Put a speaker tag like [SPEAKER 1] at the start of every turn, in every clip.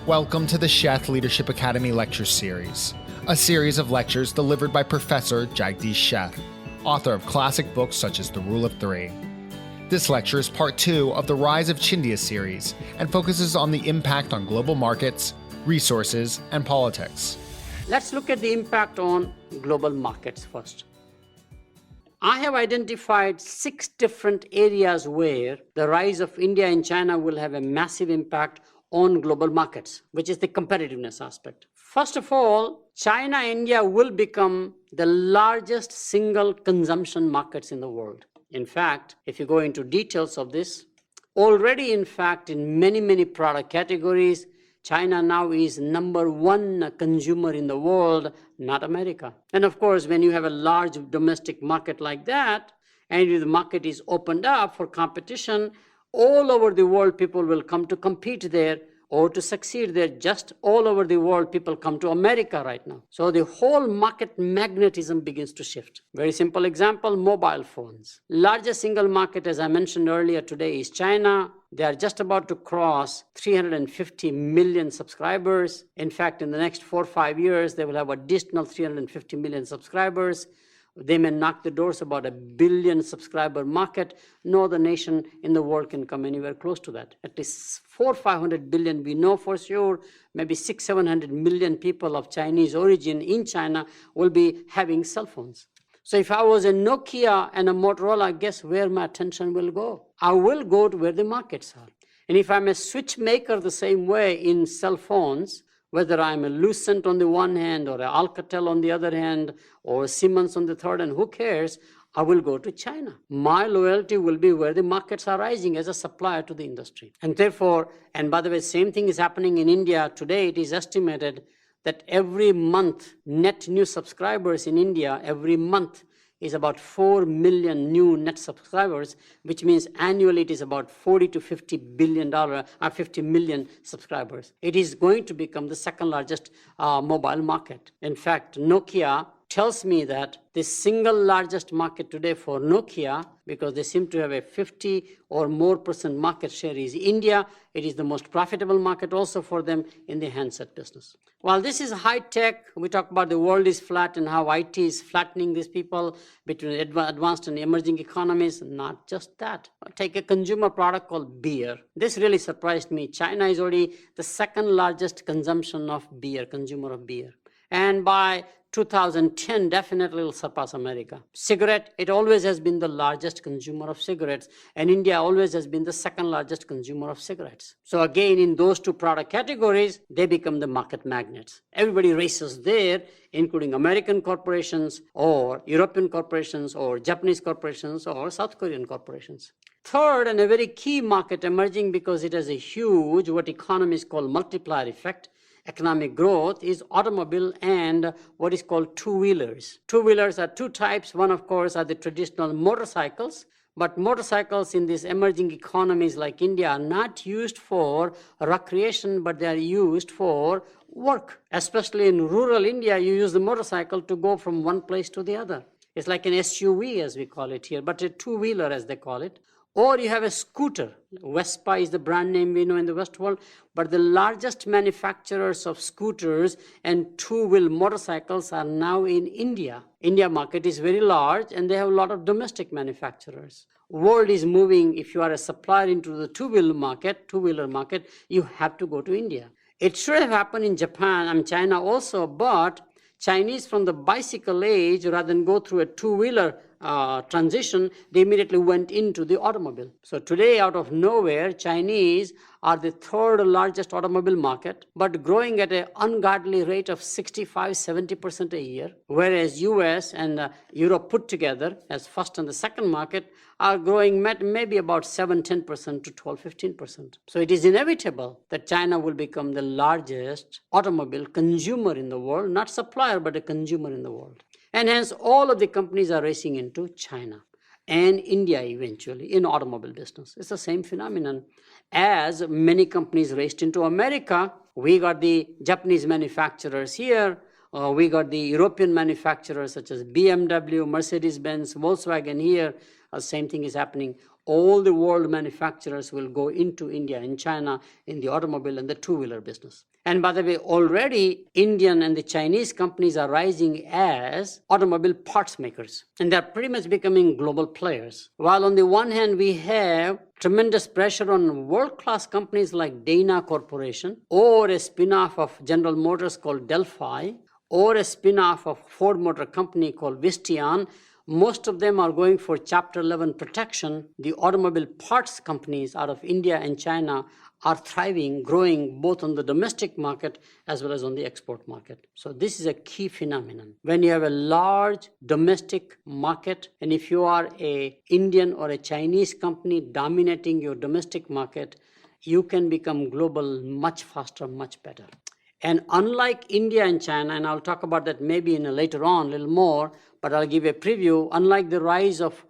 [SPEAKER 1] Welcome to the Sheth Leadership Academy Lecture Series, a series of lectures delivered by Professor Jagdish Sheth, author of classic books such as The Rule of Three. This lecture is part 2 of the Rise of Chindia series and focuses on the impact on global markets, resources, and politics.
[SPEAKER 2] Let's look at the impact on global markets first. I have identified 6 different areas where the rise of India and China will have a massive impact on global markets, which is the competitiveness aspect. First of all, China and India will become the largest single consumption markets in the world. In fact, if you go into details of this, already in fact in many product categories, China now is number 1 consumer in the world, not America. And of course, when you have a large domestic market like that, and if the market is opened up for competition, all over the world people will come to compete there or to succeed there. Just all over the world people come to America right now. So the whole market magnetism begins to shift. Very simple example, mobile phones. Largest single market, as I mentioned earlier today, is China. They are just about to cross 350 million subscribers. In fact, in the next 4 or 5 years, they will have additional 350 million subscribers. They may knock the doors about 1 billion subscriber market. No other nation in the world can come anywhere close to that. At least 400-500 billion we know for sure. Maybe 600-700 million people of Chinese origin in China will be having cell phones. So if I was a Nokia and a Motorola, guess where my attention will go? I will go to where the markets are. And if I'm a switch maker the same way in cell phones, whether I'm a Lucent on the one hand or a Alcatel on the other hand or Siemens on the third, and who cares, I will go to China. My loyalty will be where the markets are rising as a supplier to the industry. And therefore, and by the way, same thing is happening in India. Today it is estimated that every month net new subscribers in India, every month is about 4 million new net subscribers, which means annually it is about $40 to $50 billion, 50 million subscribers. It is going to become the second largest mobile market. In fact, Nokia tells me that the single largest market today for Nokia, because they seem to have a 50 or more % market share, is India. It is the most profitable market also for them in the handset business. While this is high tech, we talk about the world is flat and how IT is flattening these people between advanced and emerging economies. Not just that. Take a consumer product called beer. This really surprised me. China is already the second largest consumption of beer, consumer of beer. And by 2010, definitely will surpass America. Cigarette, it always has been the largest consumer of cigarettes, and India always has been the second largest consumer of cigarettes. So again, in those 2 product categories, they become the market magnets. Everybody races there, including American corporations or European corporations or Japanese corporations or South Korean corporations. Third, and a very key market emerging because it has a huge, what economists call multiplier effect, economic growth, is automobile and what is called two-wheelers. Two-wheelers are 2 types. One, of course, are the traditional motorcycles. But motorcycles in these emerging economies like India are not used for recreation, but they are used for work. Especially in rural India, you use the motorcycle to go from one place to the other. It's like an SUV, as we call it here, but a two-wheeler, as they call it. Or you have a scooter. Vespa is the brand name we know in the West world, but the largest manufacturers of scooters and two-wheel motorcycles are now in India. India market is very large and they have a lot of domestic manufacturers. World is moving. If you are a supplier into the two-wheeler market, you have to go to India. It should have happened in Japan and China also, but Chinese from the bicycle age, rather than go through a two-wheeler transition, they immediately went into the automobile. So today, out of nowhere, Chinese are the 3rd largest automobile market, but growing at an ungodly rate of 65-70% a year, whereas US and Europe put together as first and the second market are growing maybe about 7-10% to 12-15%. So it is inevitable that China will become the largest automobile consumer in the world, not supplier, but a consumer in the world. And hence, all of the companies are racing into China and India eventually in automobile business. It's the same phenomenon. As many companies raced into America, we got the Japanese manufacturers here, we got the European manufacturers such as BMW, Mercedes-Benz, Volkswagen here. Same thing is happening. all the world manufacturers will go into India and China in the automobile and the two-wheeler business. And by the way, already Indian and the Chinese companies are rising as automobile parts makers. And they're pretty much becoming global players. While on the one hand, we have tremendous pressure on world-class companies like Dana Corporation, or a spin-off of General Motors called Delphi, or a spin-off of Ford Motor Company called Visteon. Most of them are going for Chapter 11 protection. The automobile parts companies out of India and China are thriving, growing both on the domestic market as well as on the export market. So this is a key phenomenon. When you have a large domestic market, and if you are an Indian or a Chinese company dominating your domestic market, you can become global much faster, much better. And unlike India and China, and I'll talk about that maybe later on a little more, but I'll give a preview, unlike the rise of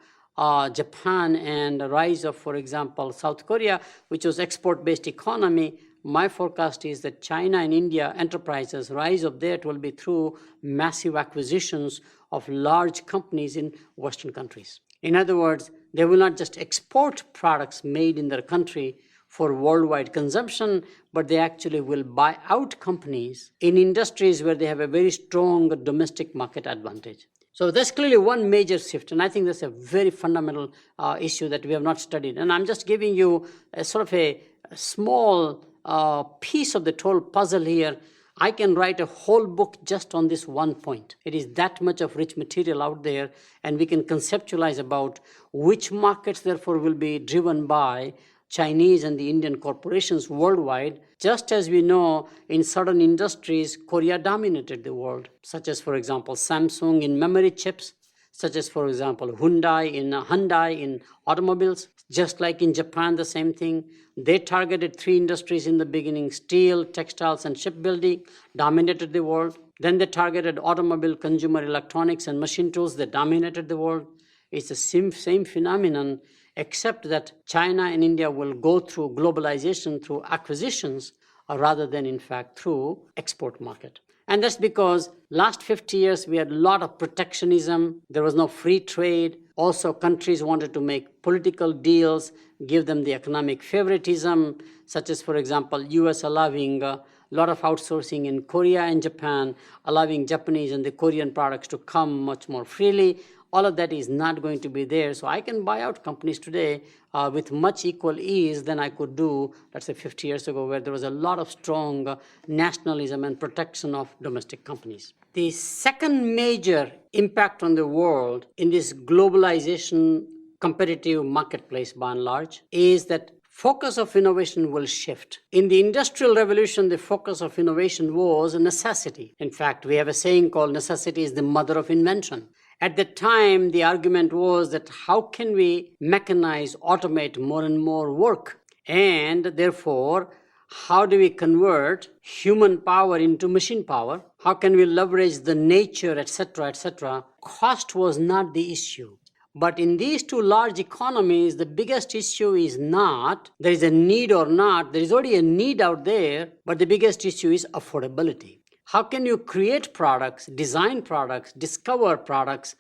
[SPEAKER 2] Japan and the rise of, for example, South Korea, which was export-based economy, my forecast is that China and India enterprises, rise of that will be through massive acquisitions of large companies in Western countries. In other words, they will not just export products made in their country for worldwide consumption, but they actually will buy out companies in industries where they have a very strong domestic market advantage. So that's clearly one major shift, and I think that's a very fundamental issue that we have not studied. And I'm just giving you a sort of a small piece of the total puzzle here. I can write a whole book just on this one point. It is that much of rich material out there, and we can conceptualize about which markets therefore will be driven by Chinese and the Indian corporations worldwide. Just as we know, in certain industries, Korea dominated the world, such as, for example, Samsung in memory chips, such as, for example, Hyundai in automobiles. Just like in Japan, the same thing. They targeted three industries in the beginning: steel, textiles, and shipbuilding, dominated the world. Then they targeted automobile, consumer electronics, and machine tools. They dominated the world. It's the same phenomenon, except that China and India will go through globalization through acquisitions rather than, in fact, through export market. And that's because last 50 years, we had a lot of protectionism. There was no free trade. Also, countries wanted to make political deals, give them the economic favoritism, such as, for example, US allowing a lot of outsourcing in Korea and Japan, allowing Japanese and the Korean products to come much more freely. All of that is not going to be there. So I can buy out companies today with much equal ease than I could do, let's say, 50 years ago, where there was a lot of strong nationalism and protection of domestic companies. The second major impact on the world in this globalization competitive marketplace, by and large, is that focus of innovation will shift. In the Industrial Revolution, the focus of innovation was a necessity. In fact, we have a saying called necessity is the mother of invention. At the time, the argument was that how can we mechanize, automate more and more work? And therefore, how do we convert human power into machine power? How can we leverage the nature, etc., etc.? Cost was not the issue. But in these two large economies, the biggest issue is not there is a need or not. There is already a need out there, but the biggest issue is affordability. How can you create products, design products, discover products,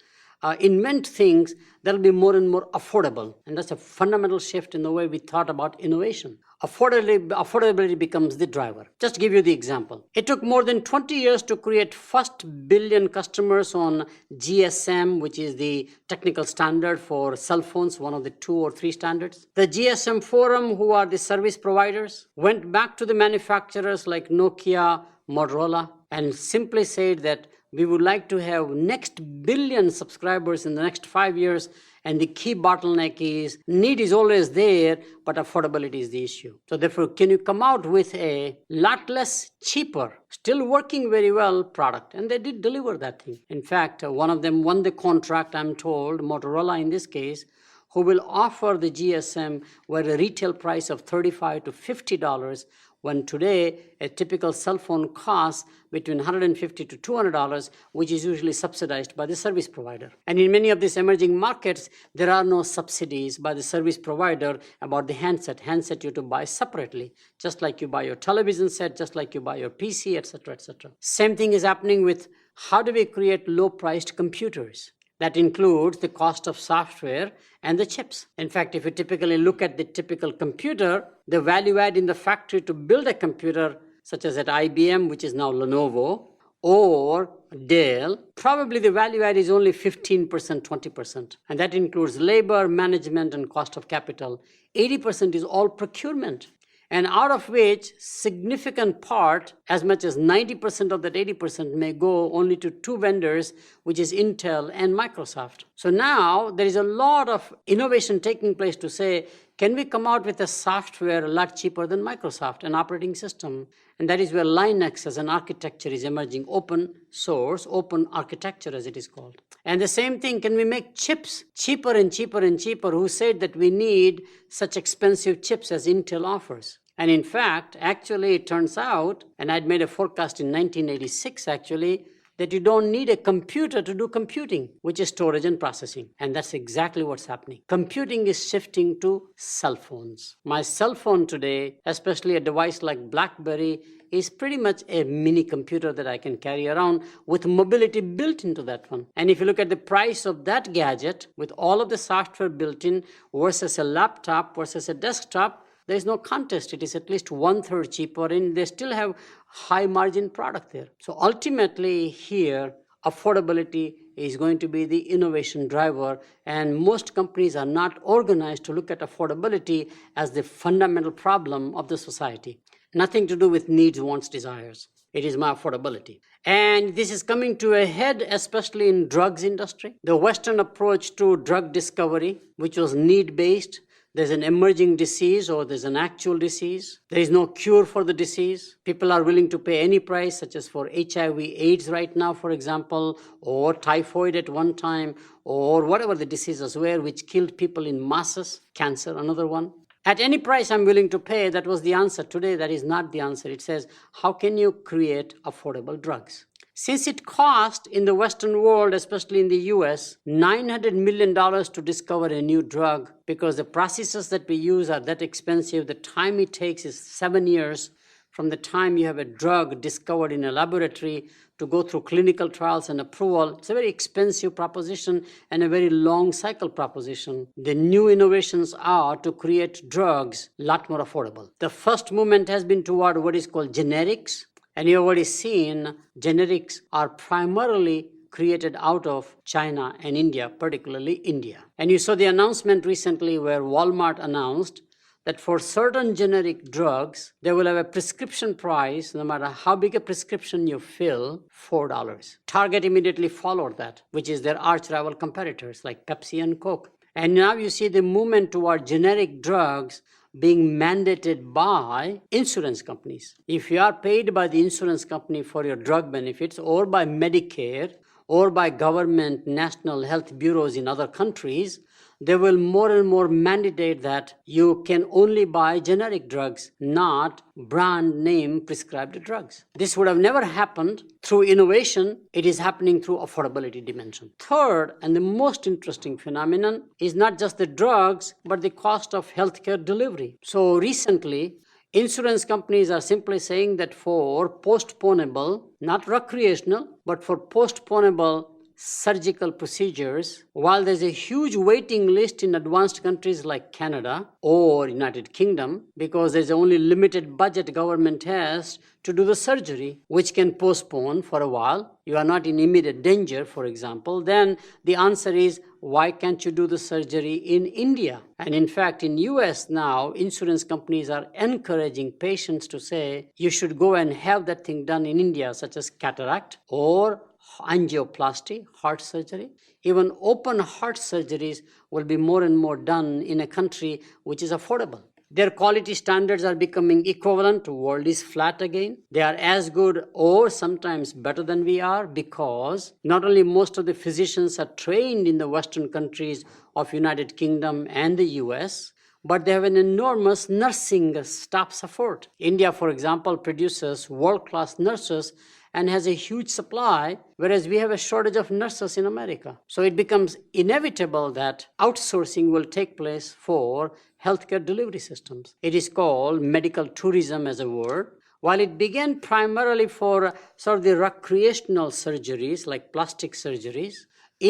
[SPEAKER 2] invent things that will be more and more affordable? And that's a fundamental shift in the way we thought about innovation. Affordability becomes the driver. Just to give you the example. It took more than 20 years to create first billion customers on GSM, which is the technical standard for cell phones, one of the 2 or 3 standards. The GSM Forum, who are the service providers, went back to the manufacturers like Nokia, Motorola, and simply said that we would like to have next billion subscribers in the next 5 years, and the key bottleneck is need is always there, but affordability is the issue. So therefore, can you come out with a lot less cheaper, still working very well product? And they did deliver that thing. In fact, one of them won the contract, I'm told, Motorola in this case, who will offer the GSM where a retail price of $35 to $50, when today a typical cell phone costs between $150 to $200, which is usually subsidized by the service provider. And in many of these emerging markets, there are no subsidies by the service provider about the handset. Handset you have to buy separately, just like you buy your television set, just like you buy your PC, etc., etc. Same thing is happening with how do we create low-priced computers? That includes the cost of software and the chips. In fact, if you typically look at the typical computer, the value add in the factory to build a computer, such as at IBM, which is now Lenovo, or Dell, probably the value add is only 15%, 20%. And that includes labor, management, and cost of capital. 80% is all procurement. And out of which significant part, as much as 90% of that 80% may go only to two vendors, which is Intel and Microsoft. So now there is a lot of innovation taking place to say, can we come out with a software a lot cheaper than Microsoft, an operating system? And that is where Linux as an architecture is emerging, open source, open architecture as it is called. And the same thing, can we make chips cheaper and cheaper and cheaper? Who said that we need such expensive chips as Intel offers? And in fact, actually, it turns out, and I'd made a forecast in 1986 actually, that you don't need a computer to do computing, which is storage and processing. And that's exactly what's happening. Computing is shifting to cell phones. My cell phone today, especially a device like BlackBerry, is pretty much a mini computer that I can carry around with mobility built into that one. And if you look at the price of that gadget with all of the software built in versus a laptop versus a desktop, there is no contest. It is at least 1/3 cheaper, and they still have high margin product there. So ultimately here, affordability is going to be the innovation driver, and most companies are not organized to look at affordability as the fundamental problem of the society. Nothing to do with needs, wants, desires. It is my affordability. And this is coming to a head, especially in drugs industry. The Western approach to drug discovery, which was need-based, there's an emerging disease or there's an actual disease. There is no cure for the disease. People are willing to pay any price, such as for HIV/AIDS right now, for example, or typhoid at one time, or whatever the diseases were, which killed people in masses. Cancer, another one. At any price I'm willing to pay, that was the answer. Today, that is not the answer. It says, how can you create affordable drugs? Since it cost in the Western world, especially in the US, $900 million to discover a new drug, because the processes that we use are that expensive, the time it takes is 7 years from the time you have a drug discovered in a laboratory to go through clinical trials and approval. It's a very expensive proposition and a very long cycle proposition. The new innovations are to create drugs a lot more affordable. The first movement has been toward what is called generics. And you've already seen generics are primarily created out of China and India, particularly India. And you saw the announcement recently where Walmart announced that for certain generic drugs, they will have a prescription price, no matter how big a prescription you fill, $4. Target immediately followed that, which is their arch rival competitors like Pepsi and Coke. And now you see the movement toward generic drugs being mandated by insurance companies. If you are paid by the insurance company for your drug benefits, or by Medicare, or by government national health bureaus in other countries, they will more and more mandate that you can only buy generic drugs, not brand name prescribed drugs. This would have never happened through innovation. It is happening through affordability dimension. Third, and the most interesting phenomenon, is not just the drugs, but the cost of healthcare delivery. So recently, insurance companies are simply saying that for postponable, not recreational, but for postponable surgical procedures, while there's a huge waiting list in advanced countries like Canada or United Kingdom, because there's only limited budget government has to do the surgery, which can postpone for a while. You are not in immediate danger, for example, then the answer is, why can't you do the surgery in India? And in fact, in US now, insurance companies are encouraging patients to say, you should go and have that thing done in India, such as cataract or angioplasty, heart surgery. Even open heart surgeries will be more and more done in a country which is affordable. Their quality standards are becoming equivalent. The world is flat again. They are as good or sometimes better than we are, because not only most of the physicians are trained in the Western countries of United Kingdom and the US, but they have an enormous nursing staff support. India, for example, produces world-class nurses and has a huge supply, whereas we have a shortage of nurses in America. So it becomes inevitable that outsourcing will take place for healthcare delivery systems. It is called medical tourism as a word. While it began primarily for sort of the recreational surgeries like plastic surgeries,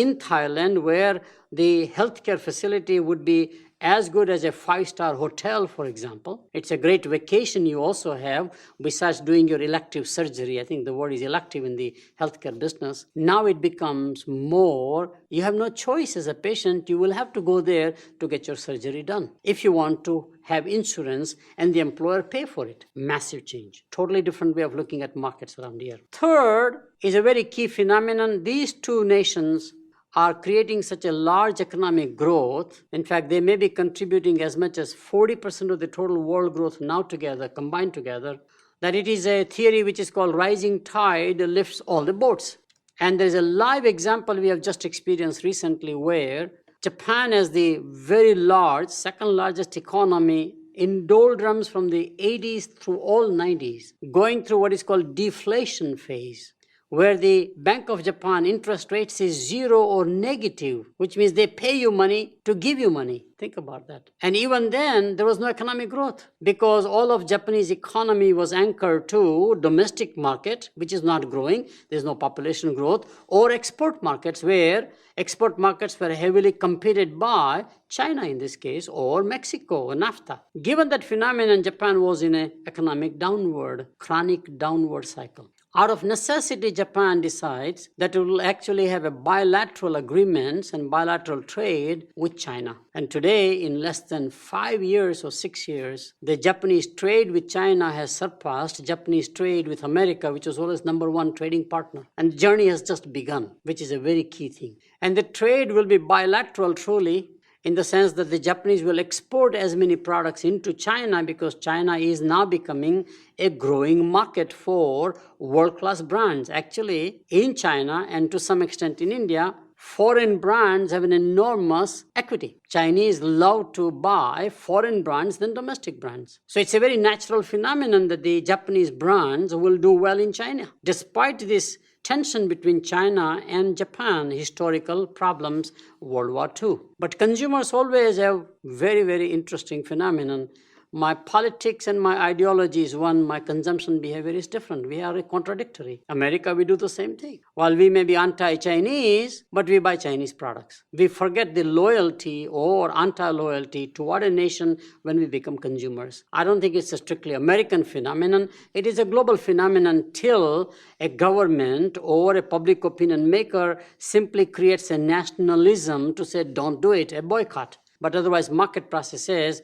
[SPEAKER 2] in Thailand, where the healthcare facility would be as good as a 5-star hotel, for example. It's a great vacation you also have, besides doing your elective surgery. I think the word is elective in the healthcare business. Now it becomes more, you have no choice as a patient. You will have to go there to get your surgery done if you want to have insurance and the employer pay for it. Massive change. Totally different way of looking at markets around here. Third is a very key phenomenon. These two nations are creating such a large economic growth. In fact, they may be contributing as much as 40% of the total world growth now together, combined together, that it is a theory which is called rising tide lifts all the boats. And there's a live example we have just experienced recently where Japan, as the very large, second largest economy in doldrums from the 80s through all 90s, going through what is called deflation phase, where the Bank of Japan interest rates is 0 or negative, which means they pay you money to give you money. Think about that. And even then, there was no economic growth because all of Japanese economy was anchored to domestic market, which is not growing. There's no population growth, or export markets, where export markets were heavily competed by China in this case, or Mexico, or NAFTA. Given that phenomenon, Japan was in an economic downward, chronic downward cycle. Out of necessity, Japan decides that it will actually have a bilateral agreements and bilateral trade with China. And today, in less than 5 years or 6 years, the Japanese trade with China has surpassed Japanese trade with America, which was always number one trading partner. And the journey has just begun, which is a very key thing. And the trade will be bilateral truly, in the sense that the Japanese will export as many products into China because China is now becoming a growing market for world-class brands. Actually, in China and to some extent in India, foreign brands have an enormous equity. Chinese love to buy foreign brands than domestic brands. So it's a very natural phenomenon that the Japanese brands will do well in China. Despite this tension between China and Japan, historical problems, World War II. But consumers always have very, very interesting phenomenon. My politics and my ideology is one, my consumption behavior is different. We are contradictory. America, we do the same thing. While we may be anti-Chinese, but we buy Chinese products. We forget the loyalty or anti-loyalty toward a nation when we become consumers. I don't think it's a strictly American phenomenon. It is a global phenomenon till a government or a public opinion maker simply creates a nationalism to say, don't do it, a boycott. But otherwise, market process says,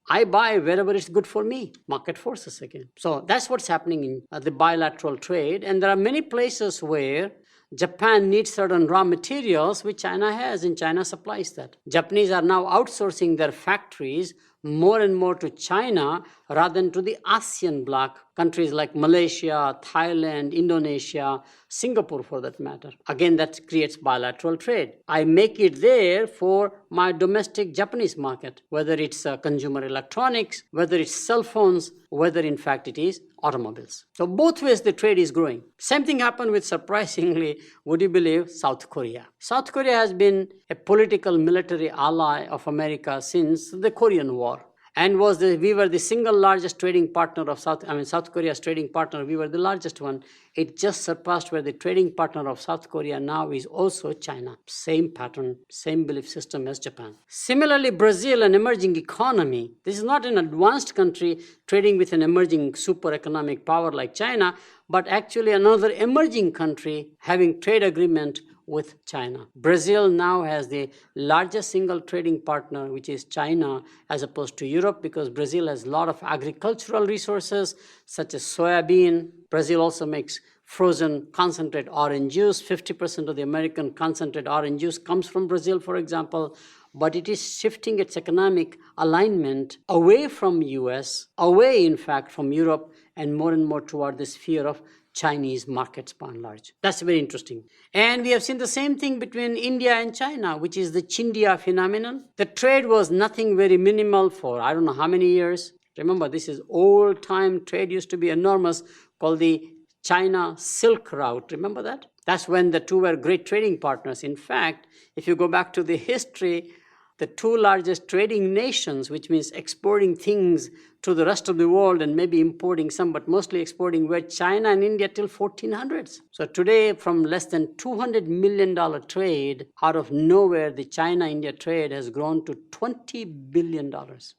[SPEAKER 2] I buy wherever it's good for me. Market forces again. So that's what's happening in the bilateral trade. And there are many places where Japan needs certain raw materials which China has, and China supplies that. Japanese are now outsourcing their factories more and more to China rather than to the ASEAN bloc, countries like Malaysia, Thailand, Indonesia, Singapore for that matter. Again, that creates bilateral trade. I make it there for my domestic Japanese market, whether it's consumer electronics, whether it's cell phones, whether in fact it is automobiles. So both ways the trade is growing. Same thing happened with, surprisingly, would you believe, South Korea. South Korea has been a political military ally of America since the Korean War. And we were the single largest trading partner of South Korea's trading partner, we were the largest one. It just surpassed where the trading partner of South Korea now is also China. Same pattern, same belief system as Japan. Similarly, Brazil, an emerging economy. This is not an advanced country trading with an emerging super economic power like China, but actually another emerging country having trade agreement with China. Brazil now has the largest single trading partner, which is China, as opposed to Europe, because Brazil has a lot of agricultural resources, such as soybean. Brazil also makes frozen concentrate orange juice. 50% of the American concentrate orange juice comes from Brazil, for example. But it is shifting its economic alignment away from US, away, in fact, from Europe, and more toward the sphere of Chinese markets by and large. That's very interesting. And we have seen the same thing between India and China, which is the Chindia phenomenon. The trade was nothing very minimal for I don't know how many years. Remember, this is old time trade, used to be enormous, called the China Silk Route. Remember that? That's when the two were great trading partners. In fact, if you go back to the history, the two largest trading nations, which means exporting things to the rest of the world and maybe importing some, but mostly exporting, were China and India till 1400s. So today, from less than $200 million trade, out of nowhere, the China-India trade has grown to $20 billion.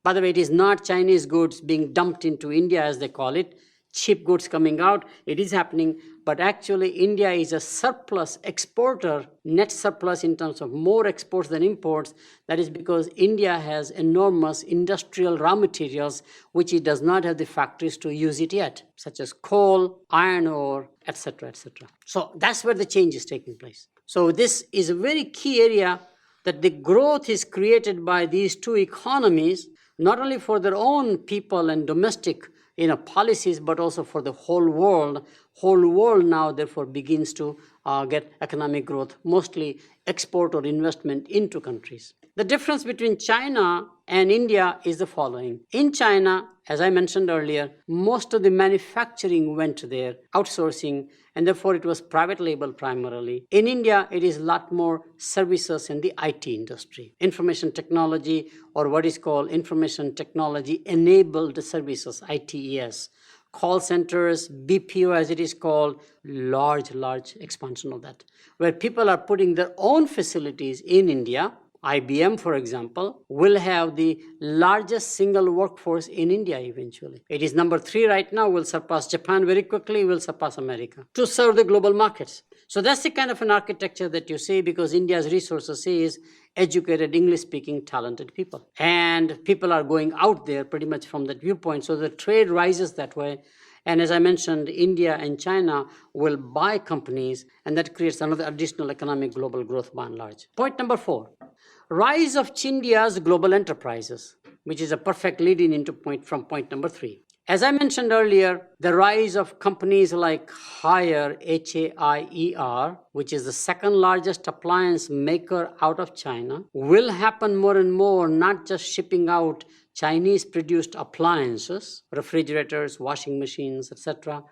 [SPEAKER 2] By the way, it is not Chinese goods being dumped into India, as they call it, cheap goods coming out. It is happening, but actually India is a surplus exporter, net surplus in terms of more exports than imports. That is because India has enormous industrial raw materials which it does not have the factories to use it yet, such as coal, iron ore, etc., etc. So that's where the change is taking place. So this is a very key area, that the growth is created by these two economies, not only for their own people and domestic policies, but also for the whole world. Whole world now, therefore, begins to get economic growth, mostly export or investment into countries. The difference between China and India is the following. In China, as I mentioned earlier, most of the manufacturing went there, outsourcing, and therefore it was private label primarily. In India, it is a lot more services in the IT industry, information technology, or what is called information technology enabled services, ITES. Call centers, BPO as it is called, large expansion of that, where people are putting their own facilities in India. IBM, for example, will have the largest single workforce in India eventually. It is number 3 right now, will surpass Japan very quickly, will surpass America, to serve the global markets. So that's the kind of an architecture that you see, because India's resources is educated, English-speaking, talented people. And people are going out there pretty much from that viewpoint. So the trade rises that way. And as I mentioned, India and China will buy companies, and that creates another additional economic global growth by and large. Point number 4, rise of Chindia's global enterprises, which is a perfect lead-in into point number 3. As I mentioned earlier, the rise of companies like Haier, H-A-I-E-R, which is the second largest appliance maker out of China, will happen more and more, not just shipping out Chinese-produced appliances, refrigerators, washing machines, etc.,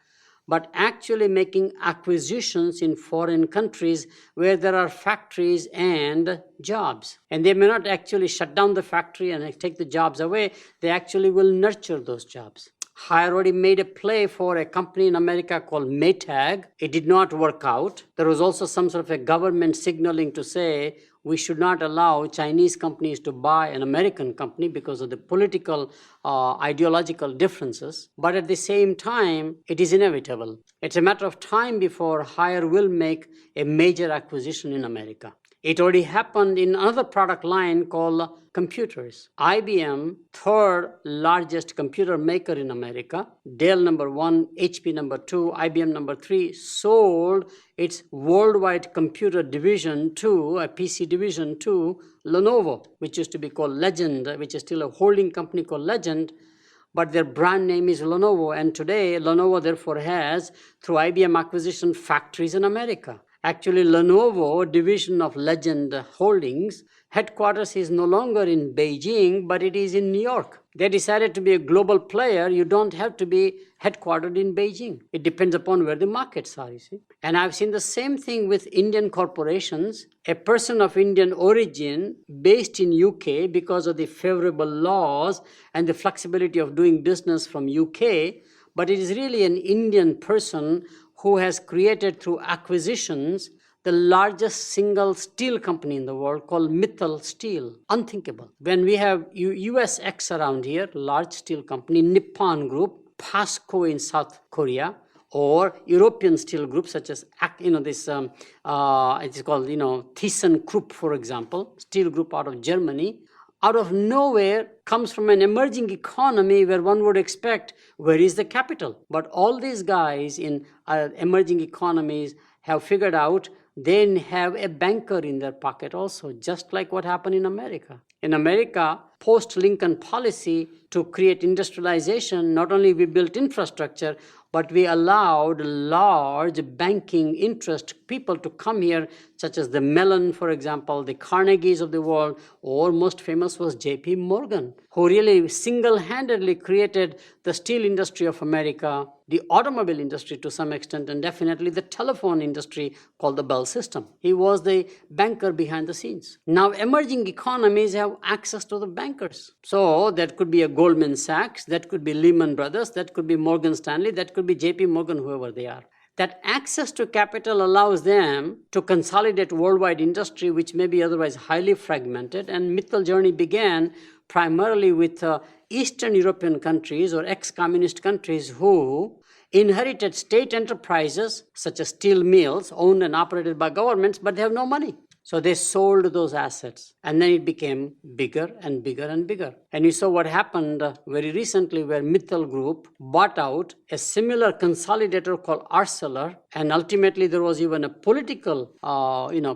[SPEAKER 2] but actually making acquisitions in foreign countries where there are factories and jobs. And they may not actually shut down the factory and take the jobs away. They actually will nurture those jobs. Haier already made a play for a company in America called Maytag. It did not work out. There was also some sort of a government signaling to say we should not allow Chinese companies to buy an American company because of the political, ideological differences. But at the same time, it is inevitable. It's a matter of time before Haier will make a major acquisition in America. It already happened in another product line called computers. IBM, third largest computer maker in America, Dell number 1, HP number 2, IBM number 3, sold its worldwide computer division to, a PC division to Lenovo, which used to be called Legend, which is still a holding company called Legend, but their brand name is Lenovo. And today, Lenovo therefore has, through IBM acquisition, factories in America. Actually, Lenovo, division of Legend Holdings, headquarters is no longer in Beijing, but it is in New York. They decided to be a global player. You don't have to be headquartered in Beijing. It depends upon where the markets are, you see. And I've seen the same thing with Indian corporations. A person of Indian origin based in UK because of the favorable laws and the flexibility of doing business from UK, but it is really an Indian person who has created through acquisitions the largest single steel company in the world called Mittal Steel. Unthinkable. When we have USX around here, large steel company, Nippon Group, POSCO in South Korea, or European steel groups such as, it is called, ThyssenKrupp, for example, steel group out of Germany, out of nowhere comes from an emerging economy where one would expect, where is the capital? But all these guys in emerging economies have figured out they have a banker in their pocket also, just like what happened in America. In America, post-Lincoln policy to create industrialization, not only we built infrastructure, but we allowed large banking interest people to come here such as the Mellon, for example, the Carnegies of the world, or most famous was J.P. Morgan, who really single-handedly created the steel industry of America, the automobile industry to some extent, and definitely the telephone industry called the Bell system. He was the banker behind the scenes. Now, emerging economies have access to the bankers. So that could be a Goldman Sachs, that could be Lehman Brothers, that could be Morgan Stanley, that could be JP Morgan, whoever they are. That access to capital allows them to consolidate worldwide industry, which may be otherwise highly fragmented. And Mittal journey began primarily with Eastern European countries or ex-communist countries who inherited state enterprises such as steel mills owned and operated by governments, but they have no money. So they sold those assets, and then it became bigger and bigger and bigger. And you saw what happened very recently where Mittal Group bought out a similar consolidator called Arcelor, and ultimately there was even a political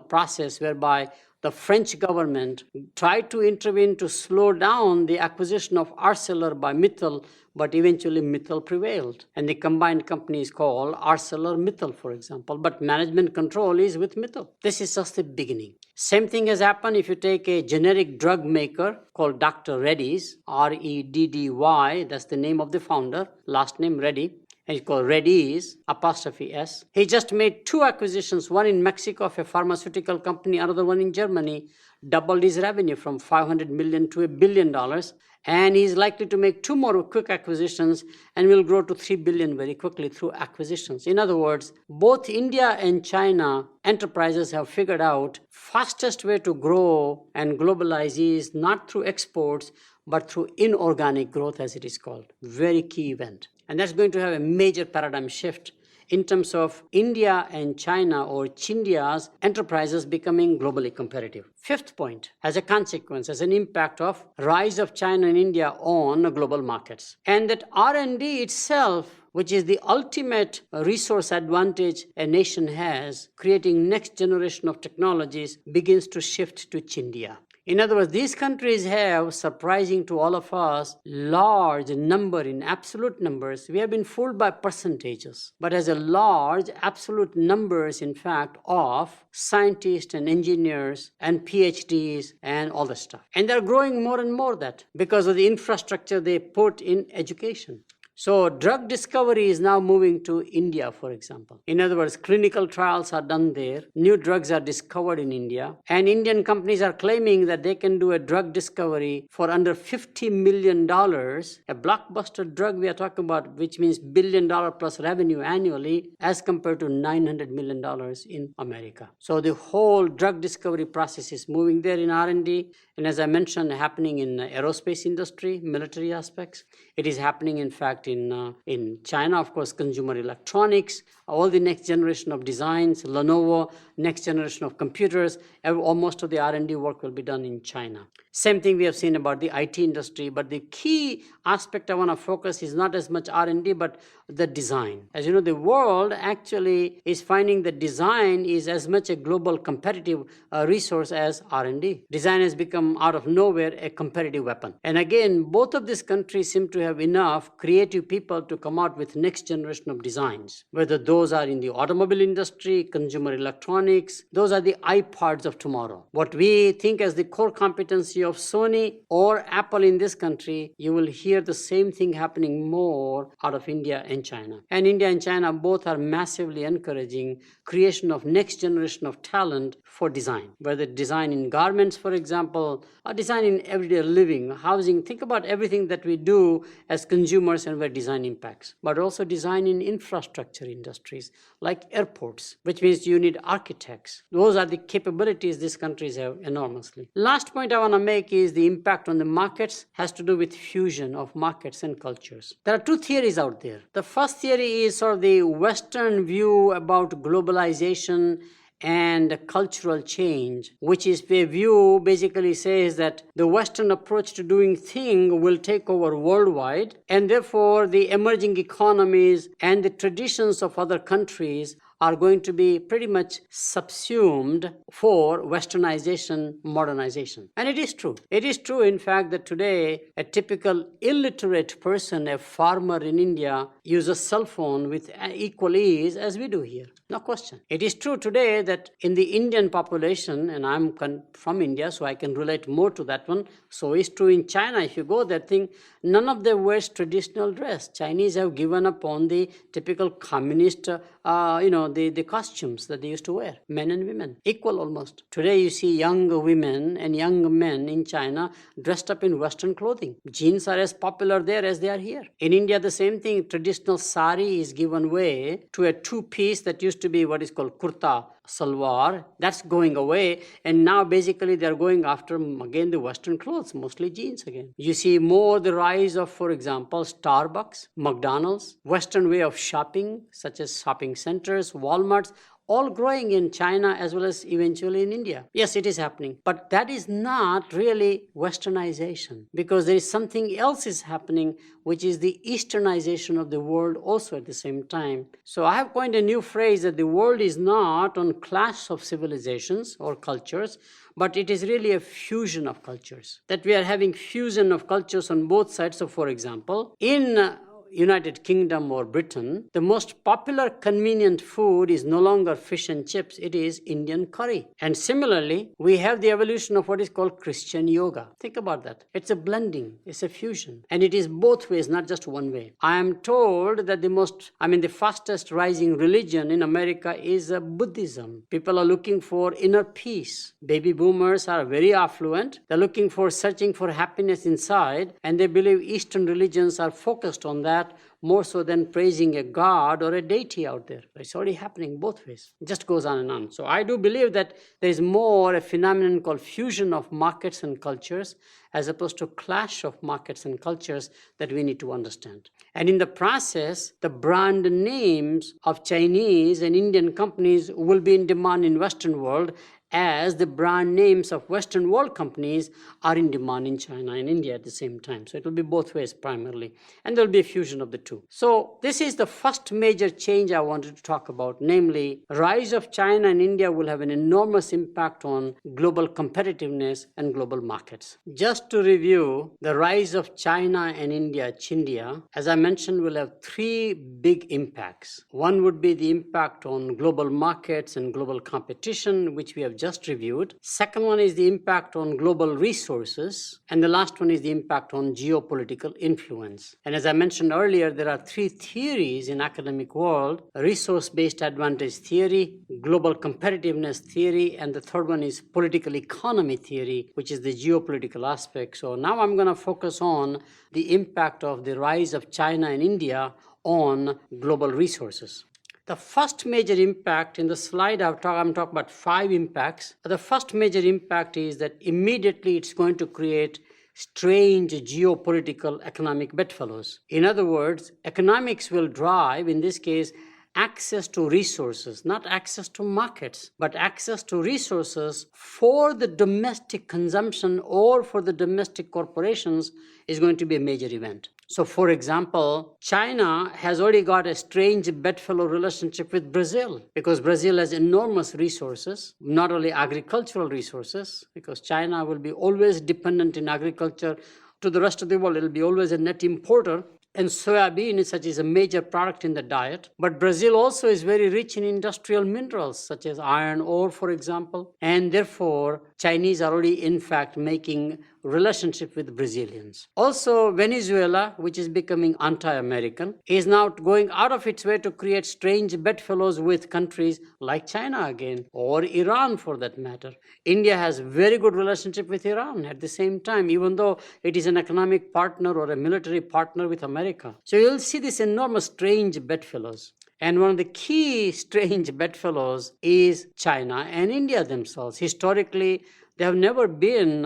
[SPEAKER 2] process whereby the French government tried to intervene to slow down the acquisition of Arcelor by Mittal, but eventually Mittal prevailed. And the combined company is called ArcelorMittal, for example, but management control is with Mittal. This is just the beginning. Same thing has happened if you take a generic drug maker called Dr. Reddy's, R-E-D-D-Y, that's the name of the founder, last name Reddy. It's called Reddy's, ''S. He just made 2 acquisitions, one in Mexico of a pharmaceutical company, another one in Germany, doubled his revenue from $500 million to $1 billion. And he's likely to make 2 more quick acquisitions and will grow to $3 billion very quickly through acquisitions. In other words, both India and China enterprises have figured out fastest way to grow and globalize is not through exports, but through inorganic growth, as it is called. Very key event. And that's going to have a major paradigm shift in terms of India and China or Chindia's enterprises becoming globally competitive. 5th point, as a consequence, as an impact of rise of China and India on global markets. And that R&D itself, which is the ultimate resource advantage a nation has, creating next generation of technologies, begins to shift to Chindia. In other words, these countries have, surprising to all of us, large number in absolute numbers. We have been fooled by percentages, but as a large absolute numbers, in fact, of scientists and engineers and PhDs and all the stuff. And they're growing more and more that because of the infrastructure they put in education. So drug discovery is now moving to India, for example. In other words, clinical trials are done there. New drugs are discovered in India. And Indian companies are claiming that they can do a drug discovery for under $50 million. A blockbuster drug we are talking about, which means $1 billion plus revenue annually, as compared to $900 million in America. So the whole drug discovery process is moving there in R&D. And as I mentioned, happening in aerospace industry, military aspects. It is happening, in fact, in China, of course, consumer electronics, all the next generation of designs, Lenovo, next generation of computers, most of the R&D work will be done in China. Same thing we have seen about the IT industry, but the key aspect I want to focus is not as much R&D, but the design. As you know, the world actually is finding that design is as much a global competitive resource as R&D. Design has become out of nowhere a competitive weapon. And again, both of these countries seem to have enough creative people to come out with next generation of designs, whether those are in the automobile industry, consumer electronics, those are the iPods of tomorrow. What we think as the core competency of Sony or Apple in this country, you will hear the same thing happening more out of India and China. And India and China both are massively encouraging creation of next generation of talent for design, whether design in garments, for example, or design in everyday living, housing. Think about everything that we do as consumers and where design impacts, but also design in infrastructure industries like airports, which means you need architects. Those are the capabilities these countries have enormously. Last point I want to make is the impact on the markets has to do with fusion of markets and cultures. There are 2 theories out there. The first theory is sort of the Western view about globalization and cultural change, which is a view basically says that the Western approach to doing things will take over worldwide, and therefore the emerging economies and the traditions of other countries are going to be pretty much subsumed for westernization, modernization. And it is true. It is true, in fact, that today a typical illiterate person, a farmer in India, uses cell phone with equal ease as we do here. No question. It is true today that in the Indian population, and I'm from India, so I can relate more to that one. So it's true in China. If you go there, think none of them wears traditional dress. Chinese have given up on the typical communist, the costumes that they used to wear, men and women, equal almost. Today you see young women and young men in China dressed up in Western clothing. Jeans are as popular there as they are here. In India, the same thing. Traditional sari is given way to a two-piece that used to be what is called kurta salwar. That's going away, and now basically they're going after again the Western clothes, mostly jeans again. You see more the rise of, for example, Starbucks, McDonald's, Western way of shopping, such as shopping centers, Walmarts, all growing in China as well as eventually in India. Yes, it is happening. But that is not really westernization, because there is something else is happening, which is the easternization of the world also at the same time. So I have coined a new phrase that the world is not on clash of civilizations or cultures, but it is really a fusion of cultures. That we are having fusion of cultures on both sides. So for example, in United Kingdom or Britain, the most popular convenient food is no longer fish and chips, it is Indian curry. And similarly, we have the evolution of what is called Christian yoga. Think about that. It's a blending, it's a fusion. And it is both ways, not just one way. I am told that the fastest rising religion in America is Buddhism. People are looking for inner peace. Baby boomers are very affluent. They're searching for happiness inside, and they believe Eastern religions are focused on that more so than praising a god or a deity out there. It's already happening both ways. It just goes on and on. So I do believe that there is more a phenomenon called fusion of markets and cultures as opposed to clash of markets and cultures that we need to understand. And in the process, the brand names of Chinese and Indian companies will be in demand in Western world, as the brand names of Western world companies are in demand in China and India at the same time. So it will be both ways primarily, and there will be a fusion of the two. So this is the first major change I wanted to talk about, namely, rise of China and India will have an enormous impact on global competitiveness and global markets. Just to review, the rise of China and India, Chindia, as I mentioned, will have three big impacts. One would be the impact on global markets and global competition, which we have just reviewed. Second one is the impact on global resources. And the last one is the impact on geopolitical influence. And as I mentioned earlier, there are three theories in academic world: resource-based advantage theory, global competitiveness theory, and the third one is political economy theory, which is the geopolitical aspect. So now I'm going to focus on the impact of the rise of China and India on global resources. The first major impact in the slide I'm talking about 5 impacts. The first major impact is that immediately it's going to create strange geopolitical economic bedfellows. In other words, economics will drive, in this case, access to resources, not access to markets, but access to resources for the domestic consumption or for the domestic corporations is going to be a major event. So, for example, China has already got a strange bedfellow relationship with Brazil, because Brazil has enormous resources, not only agricultural resources, because China will be always dependent in agriculture to the rest of the world. It will be always a net importer. And soybean is a major product in the diet. But Brazil also is very rich in industrial minerals, such as iron ore, for example. And therefore, Chinese are already, in fact, making relationship with Brazilians. Also, Venezuela, which is becoming anti-American, is now going out of its way to create strange bedfellows with countries like China again, or Iran for that matter. India has very good relationship with Iran at the same time, even though it is an economic partner or a military partner with America. So you'll see this enormous strange bedfellows. And one of the key strange bedfellows is China and India themselves. Historically, they have never been,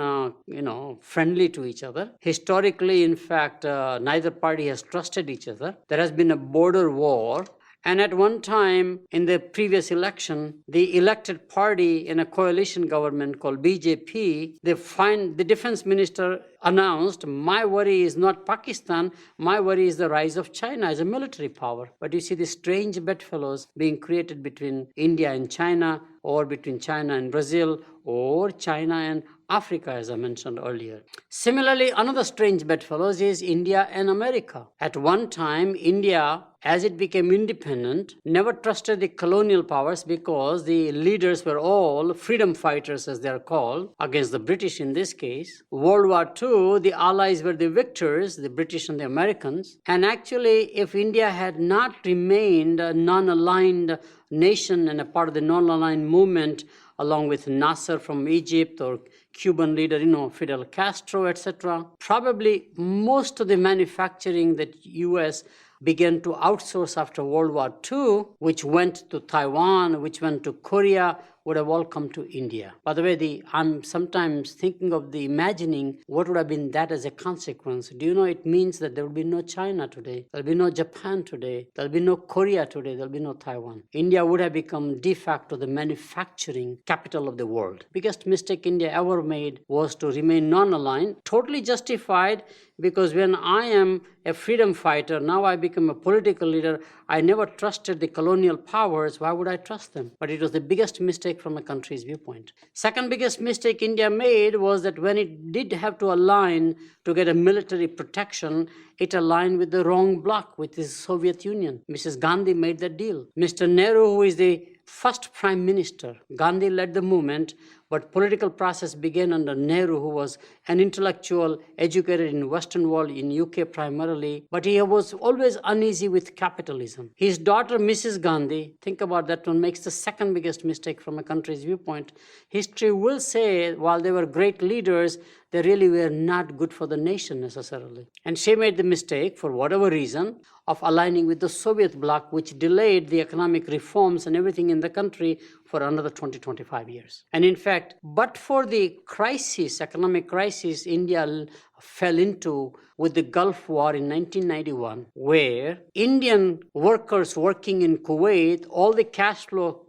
[SPEAKER 2] friendly to each other. Historically, in fact, neither party has trusted each other. There has been a border war. And at one time in the previous election, the elected party in a coalition government called BJP, the defense minister announced, my worry is not Pakistan, my worry is the rise of China as a military power. But you see the strange bedfellows being created between India and China, or between China and Brazil, or China and Africa, as I mentioned earlier. Similarly, another strange bedfellows is India and America. At one time, India, as it became independent, never trusted the colonial powers because the leaders were all freedom fighters, as they are called, against the British in this case. World War II, the Allies were the victors, the British and the Americans. And actually, if India had not remained a non-aligned nation and a part of the non-aligned movement, along with Nasser from Egypt or Cuban leader, Fidel Castro, etc., probably most of the manufacturing that U.S. began to outsource after World War II, which went to Taiwan, which went to Korea, would have all come to India. By the way, I'm sometimes thinking of imagining what would have been that as a consequence. Do you know it means that there will be no China today, there will be no Japan today, there will be no Korea today, there will be no Taiwan. India would have become de facto the manufacturing capital of the world. Biggest mistake India ever made was to remain non-aligned, totally justified, because when I am a freedom fighter, now I become a political leader, I never trusted the colonial powers, why would I trust them? But it was the biggest mistake from a country's viewpoint. Second biggest mistake India made was that when it did have to align to get a military protection, it aligned with the wrong bloc, with the Soviet Union. Mrs. Gandhi made that deal. Mr. Nehru, who is the first prime minister, Gandhi led the movement, but political process began under Nehru, who was an intellectual, educated in Western world, in UK primarily, but he was always uneasy with capitalism. His daughter, Mrs. Gandhi, think about that one, makes the second biggest mistake from a country's viewpoint. History will say, while they were great leaders, they really were not good for the nation necessarily. And she made the mistake, for whatever reason, of aligning with the Soviet bloc, which delayed the economic reforms and everything in the country for another 20-25 years. And in fact, but for the crisis, economic crisis India fell into with the Gulf War in 1991, where Indian workers working in Kuwait, all the cash flow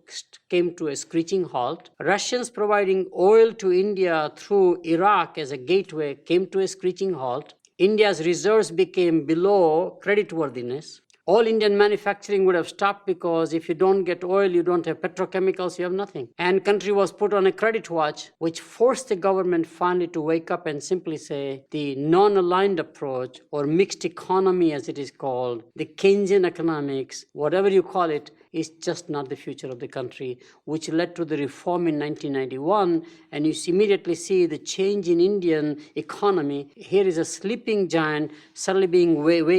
[SPEAKER 2] came to a screeching halt. Russians providing oil to India through Iraq as a gateway came to a screeching halt. India's reserves became below creditworthiness. All Indian manufacturing would have stopped because if you don't get oil, you don't have petrochemicals, you have nothing. And country was put on a credit watch, which forced the government finally to wake up and simply say the non-aligned approach, or mixed economy as it is called, the Keynesian economics, whatever you call it, is just not the future of the country, which led to the reform in 1991. And you immediately see the change in Indian economy. Here is a sleeping giant suddenly being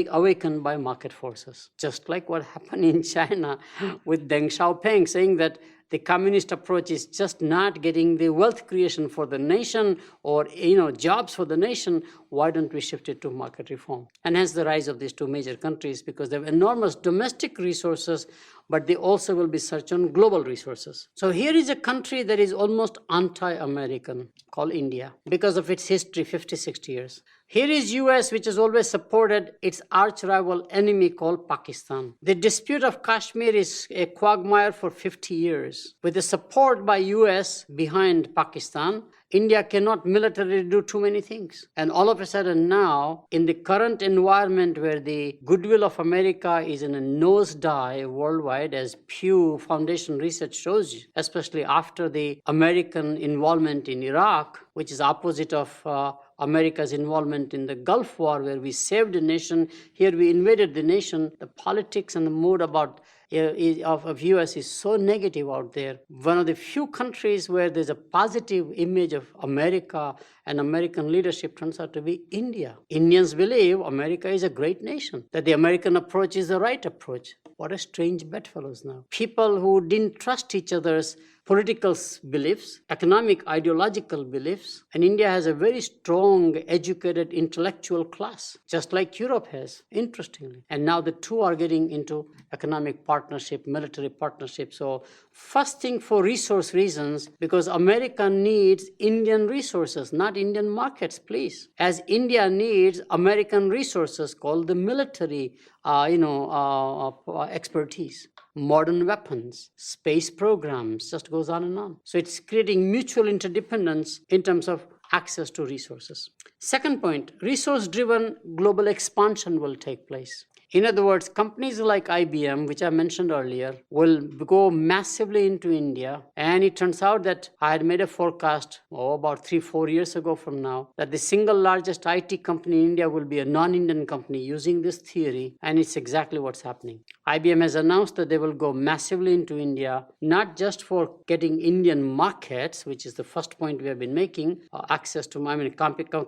[SPEAKER 2] awakened by market forces. Just like what happened in China with Deng Xiaoping saying that the communist approach is just not getting the wealth creation for the nation or jobs for the nation. Why don't we shift it to market reform? And hence the rise of these two major countries, because they have enormous domestic resources, but they also will be searched on global resources. So here is a country that is almost anti-American, called India, because of its history, 50, 60 years. Here is US, which has always supported its arch-rival enemy called Pakistan. The dispute of Kashmir is a quagmire for 50 years. With the support by US behind Pakistan, India cannot militarily do too many things. And all of a sudden now, in the current environment where the goodwill of America is in a nosedive worldwide, as Pew Foundation research shows you, especially after the American involvement in Iraq, which is opposite of America's involvement in the Gulf War, where we saved a nation. Here we invaded the nation. The politics and the mood of US is so negative out there. One of the few countries where there's a positive image of America and American leadership turns out to be India. Indians believe America is a great nation, that the American approach is the right approach. What a strange bedfellows now. People who didn't trust each other's political beliefs, economic, ideological beliefs, and India has a very strong, educated, intellectual class, just like Europe has, interestingly. And now the two are getting into economic partnership. partnership, military partnership. So first thing, for resource reasons, because America needs Indian resources, not Indian markets, please. As India needs American resources called the military expertise, modern weapons, space programs, just goes on and on. So it's creating mutual interdependence in terms of access to resources. Second point, resource-driven global expansion will take place. In other words, companies like IBM, which I mentioned earlier, will go massively into India. And it turns out that I had made a forecast about 3-4 years ago from now that the single largest IT company in India will be a non-Indian company using this theory. And it's exactly what's happening. IBM has announced that they will go massively into India, not just for getting Indian markets, which is the first point we have been making, access to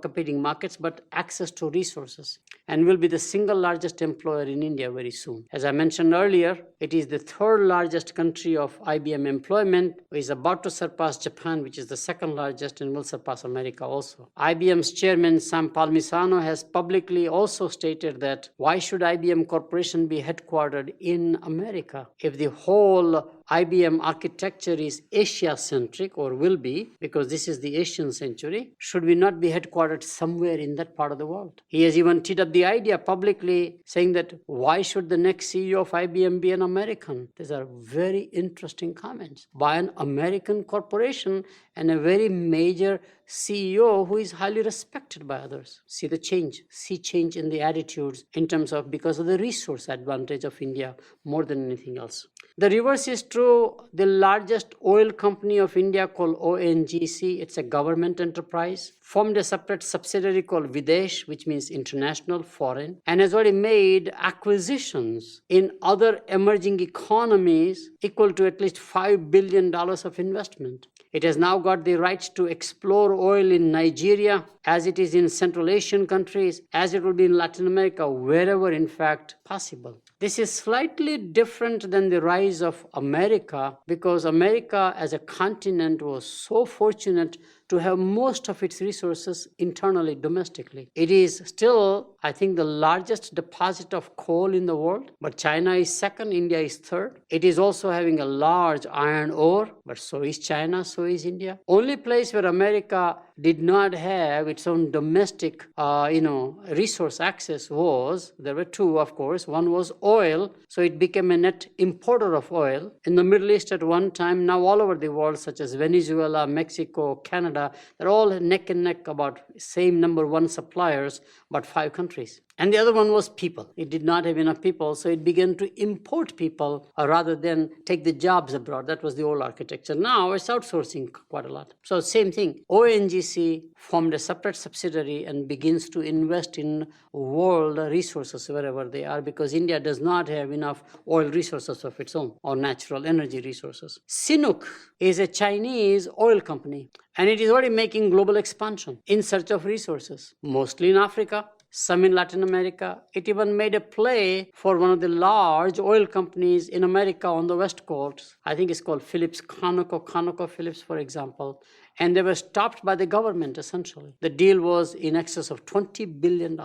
[SPEAKER 2] competing markets, but access to resources, and will be the single largest employer in India very soon. As I mentioned earlier, it is the third largest country of IBM employment, is about to surpass Japan, which is the second largest, and will surpass America also. IBM's chairman, Sam Palmisano, has publicly also stated that why should IBM Corporation be headquartered in America if the whole IBM architecture is Asia-centric, or will be, because this is the Asian century? Should we not be headquartered somewhere in that part of the world? He has even teed up the idea publicly, saying that why should the next CEO of IBM be an American? These are very interesting comments by an American corporation and a very major CEO who is highly respected by others. See change in the attitudes in terms of, because of the resource advantage of India more than anything else. The reverse is true. The largest oil company of India, called ONGC, it's a government enterprise, formed a separate subsidiary called Videsh, which means international, foreign, and has already made acquisitions in other emerging economies equal to at least $5 billion of investment. It has now got the rights to explore oil in Nigeria, as it is in Central Asian countries, as it will be in Latin America, wherever in fact possible. This is slightly different than the rise of America, because America as a continent was so fortunate to have most of its resources internally, domestically. It is still, I think, the largest deposit of coal in the world, but China is second, India is third. It is also having a large iron ore, but so is China, so is India. Only place where America did not have its own domestic, resource access was, there were two, of course. One was oil, so it became a net importer of oil. In the Middle East at one time, now all over the world, such as Venezuela, Mexico, Canada, they're all neck and neck about same number one suppliers, but 5 countries. And the other one was people. It did not have enough people, so it began to import people rather than take the jobs abroad. That was the old architecture. Now it's outsourcing quite a lot. So same thing. ONGC formed a separate subsidiary and begins to invest in world resources wherever they are, because India does not have enough oil resources of its own or natural energy resources. Sinuk is a Chinese oil company, and it is already making global expansion in search of resources, mostly in Africa, some in Latin America. It even made a play for one of the large oil companies in America on the West Coast. I think it's called ConocoPhillips, for example. And they were stopped by the government, essentially. The deal was in excess of $20 billion.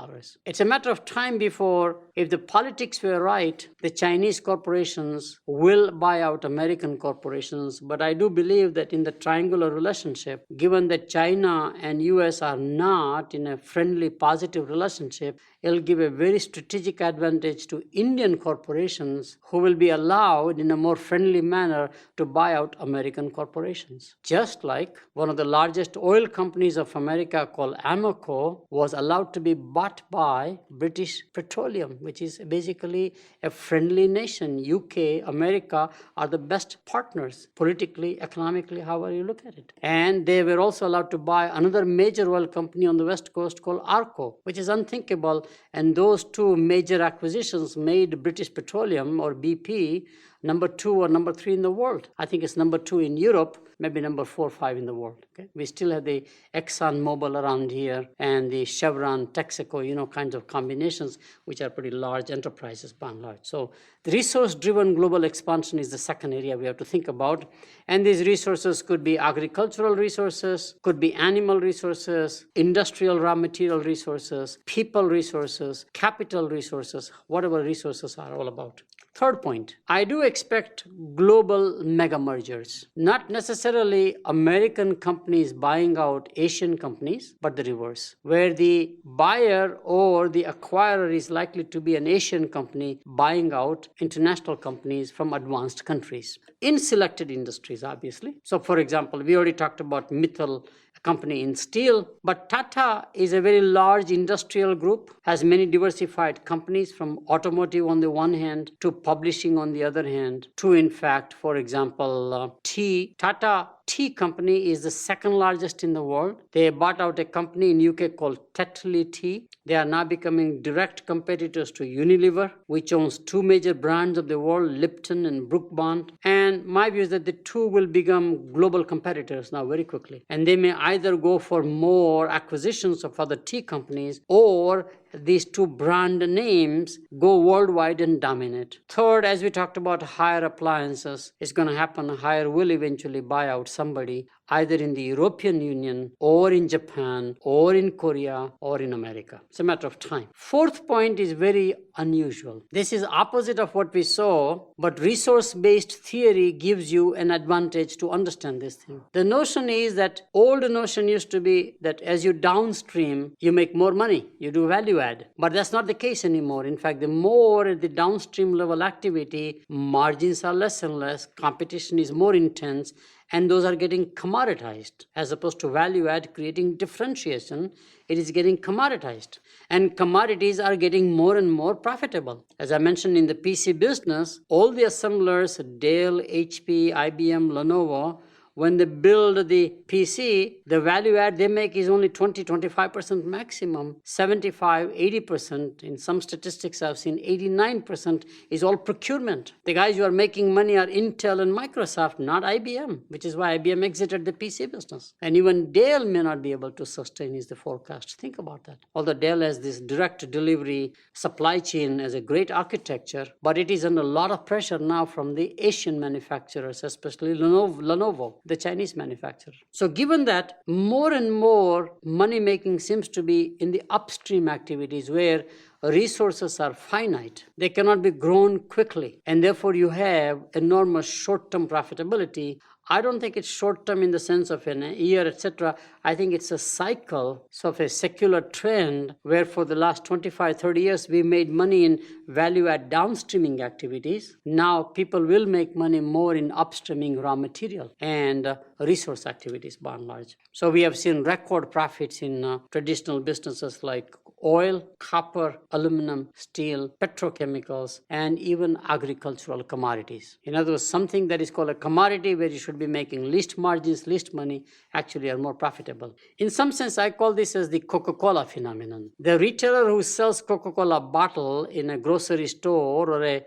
[SPEAKER 2] It's a matter of time before, if the politics were right, the Chinese corporations will buy out American corporations. But I do believe that in the triangular relationship, given that China and US are not in a friendly, positive relationship, it'll give a very strategic advantage to Indian corporations who will be allowed in a more friendly manner to buy out American corporations. Just like one of the largest oil companies of America, called Amoco, was allowed to be bought by British Petroleum, which is basically a friendly nation. UK, America are the best partners, politically, economically, however you look at it. And they were also allowed to buy another major oil company on the West Coast called Arco, which is unthinkable. And those two major acquisitions made British Petroleum, or BP, number 2 or number 3 in the world. I think it's number 2 in Europe, maybe number 4 or 5 in the world. Okay? We still have the Exxon Mobil around here and the Chevron, Texaco, kinds of combinations, which are pretty large enterprises by and large. So the resource-driven global expansion is the second area we have to think about. And these resources could be agricultural resources, could be animal resources, industrial raw material resources, people resources, capital resources, whatever resources are all about. Third point, I do expect global mega mergers, not necessarily American companies buying out Asian companies, but the reverse, where the buyer or the acquirer is likely to be an Asian company buying out international companies from advanced countries in selected industries, obviously. So, for example, we already talked about Mittal, company in steel, but Tata is a very large industrial group, has many diversified companies from automotive on the one hand to publishing on the other hand to, in fact, for example, tea. Tata Tea Company is the second largest in the world. They bought out a company in UK called Tetley Tea. They are now becoming direct competitors to Unilever, which owns two major brands of the world, Lipton and Brook Bond. And my view is that the two will become global competitors now very quickly. And they may either go for more acquisitions of other tea companies, or these two brand names go worldwide and dominate. Third, as we talked about higher appliances, it's going to happen. Higher will eventually buy out somebody either in the European Union or in Japan or in Korea or in America. It's a matter of time. Fourth point is very unusual. This is opposite of what we saw, but resource-based theory gives you an advantage to understand this thing. The notion is that old notion used to be that as you downstream, you make more money, you do value add. But that's not the case anymore. In fact, the more at the downstream level activity, margins are less and less, competition is more intense, and those are getting commoditized. As opposed to value add creating differentiation, it is getting commoditized. And commodities are getting more and more profitable. As I mentioned in the PC business, all the assemblers, Dell, HP, IBM, Lenovo, when they build the PC, the value add they make is only 20-25% maximum, 75-80%. In some statistics I've seen 89% is all procurement. The guys who are making money are Intel and Microsoft, not IBM, which is why IBM exited the PC business. And even Dell may not be able to sustain is the forecast. Think about that. Although Dell has this direct delivery supply chain as a great architecture, but it is under a lot of pressure now from the Asian manufacturers, especially Lenovo, the Chinese manufacturer. So given that more and more money making seems to be in the upstream activities where resources are finite, they cannot be grown quickly, and therefore you have enormous short-term profitability. I don't think it's short-term in the sense of a year, etc. I think it's a cycle, so of a secular trend where for the last 25, 30 years, we made money in value-add downstreaming activities. Now people will make money more in upstreaming raw material and resource activities by and large. So we have seen record profits in traditional businesses like oil, copper, aluminum, steel, petrochemicals, and even agricultural commodities. In other words, something that is called a commodity where you should be making least margins, least money, actually are more profitable. In some sense, I call this as the Coca-Cola phenomenon. The retailer who sells Coca-Cola bottle in a grocery store or a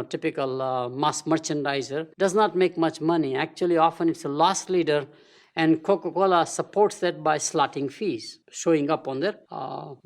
[SPEAKER 2] typical mass merchandiser does not make much money. Actually, often it's a loss leader, and Coca-Cola supports that by slotting fees, showing up on their, on